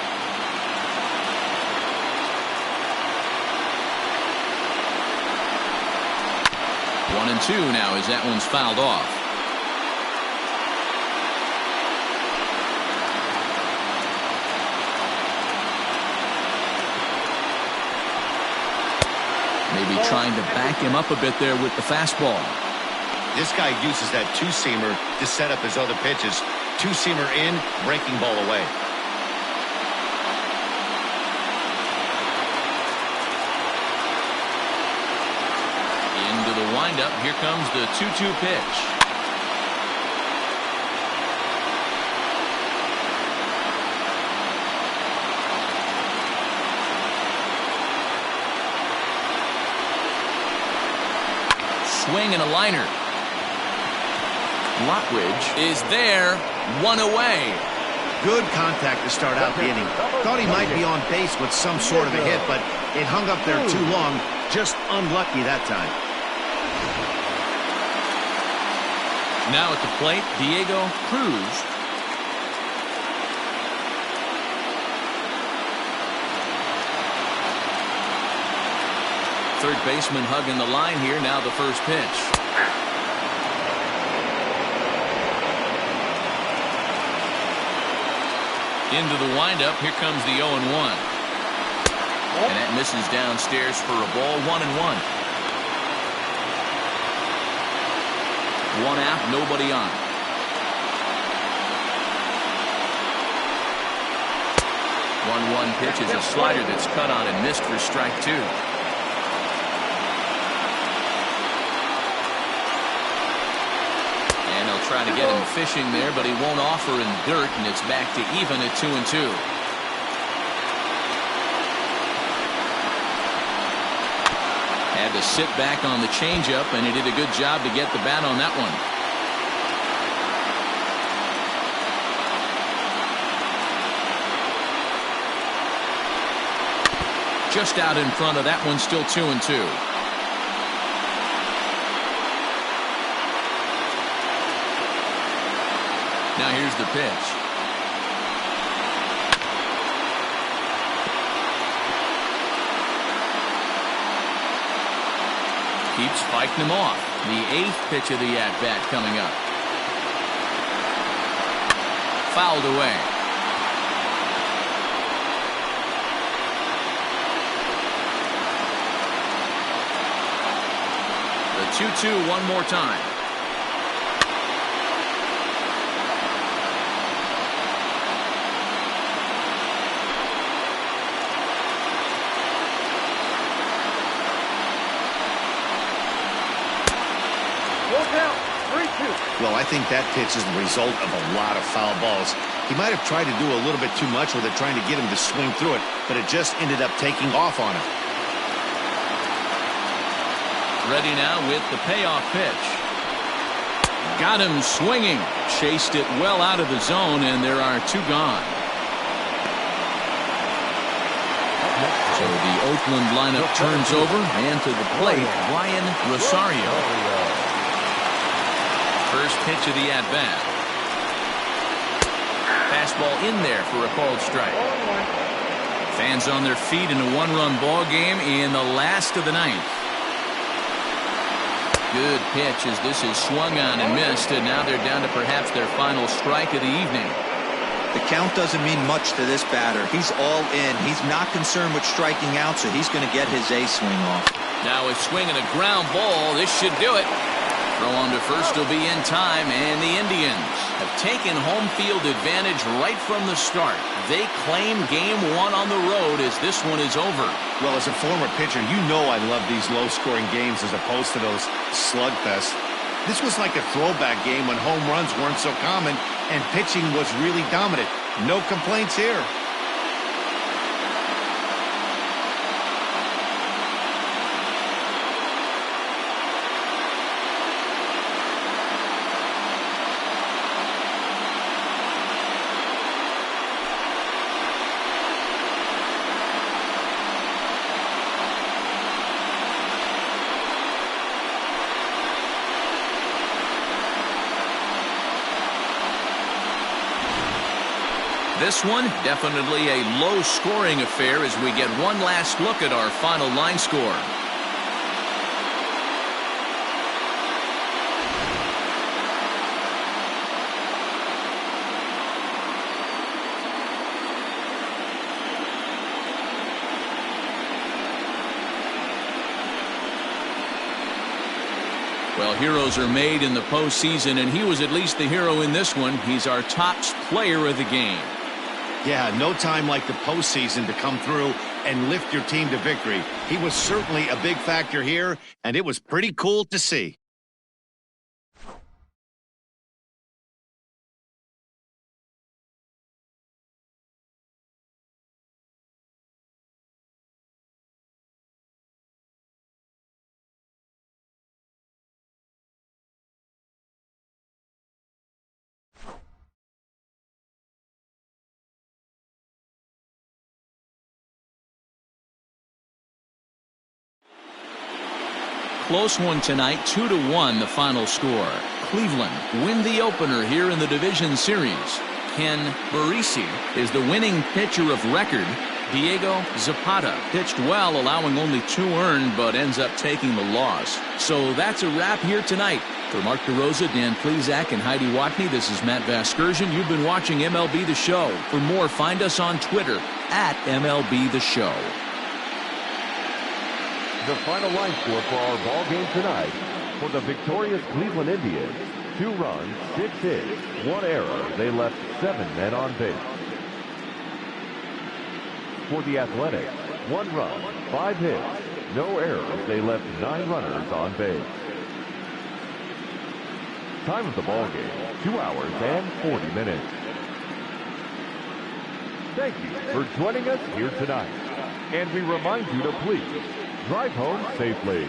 [SPEAKER 1] 1-2 now as that one's fouled off. Maybe trying to back him up a bit there with the fastball.
[SPEAKER 2] This guy uses that two-seamer to set up his other pitches. Two-seamer in, breaking ball away.
[SPEAKER 1] Into the windup. Here comes the 2-2 pitch. Swing and a liner. Lockridge is there, one away.
[SPEAKER 2] Good contact to start out the inning. Thought he might be on base with some sort of a hit, but it hung up there too long. Just unlucky that time.
[SPEAKER 1] Now at the plate, Diego Cruz. Third baseman hugging the line here. Now the first pitch. Into the windup. Here comes the 0-1. And that misses downstairs for a ball. 1-1. One out, nobody on. 1-1 pitch is a slider that's cut on and missed for strike 2. Trying to get him fishing there, but he won't offer in dirt, and it's back to even at 2-2. Had to sit back on the changeup, and he did a good job to get the bat on that one. Just out in front of that one, still 2-2. Now here's the pitch. Keeps fighting him off. The 8th pitch of the at-bat coming up. Fouled away. The 2-2 one more time.
[SPEAKER 2] Well, I think that pitch is the result of a lot of foul balls. He might have tried to do a little bit too much with it, trying to get him to swing through it, but it just ended up taking off on him.
[SPEAKER 1] Ready now with the payoff pitch. Got him swinging. Chased it well out of the zone, and there are 2 gone. So the Oakland lineup turns over, and to the plate, Ryan Rosario. First pitch of the at-bat. Fastball in there for a called strike. Fans on their feet in a 1-run ball game in the last of the ninth. Good pitch as this is swung on and missed, and now they're down to perhaps their final strike of the evening.
[SPEAKER 6] The count doesn't mean much to this batter. He's all in. He's not concerned with striking out, so he's going to get his A swing off.
[SPEAKER 1] Now a swing and a ground ball. This should do it. Throw on to first will be in time, and the Indians have taken home field advantage right from the start. They claim game one on the road as this one is over.
[SPEAKER 2] Well, as a former pitcher, you know I love these low-scoring games as opposed to those slugfests. This was like a throwback game when home runs weren't so common and pitching was really dominant. No complaints here.
[SPEAKER 1] This one, definitely a low-scoring affair as we get one last look at our final line score. Well, heroes are made in the postseason, and he was at least the hero in this one. He's our top player of the game.
[SPEAKER 2] Yeah, no time like the postseason to come through and lift your team to victory. He was certainly a big factor here, and it was pretty cool to see.
[SPEAKER 1] Close one tonight, 2-1 the final score. Cleveland win the opener here in the division series. Ken Barisi is the winning pitcher of record. Diego Zapata pitched well, allowing only 2 earned, but ends up taking the loss. So that's a wrap here tonight. For Mark DeRosa, Dan Plesac, and Heidi Watney, this is Matt Vasgersian. You've been watching MLB The Show. For more, find us on Twitter at MLB The Show.
[SPEAKER 3] The final line score for our ball game tonight: for the victorious Cleveland Indians, 2 runs, 6 hits, 1 error. They left 7 men on base. For the Athletics, 1 run, 5 hits, no errors. They left 9 runners on base. Time of the ball game: 2 hours and 40 minutes. Thank you for joining us here tonight, and we remind you to please drive home safely.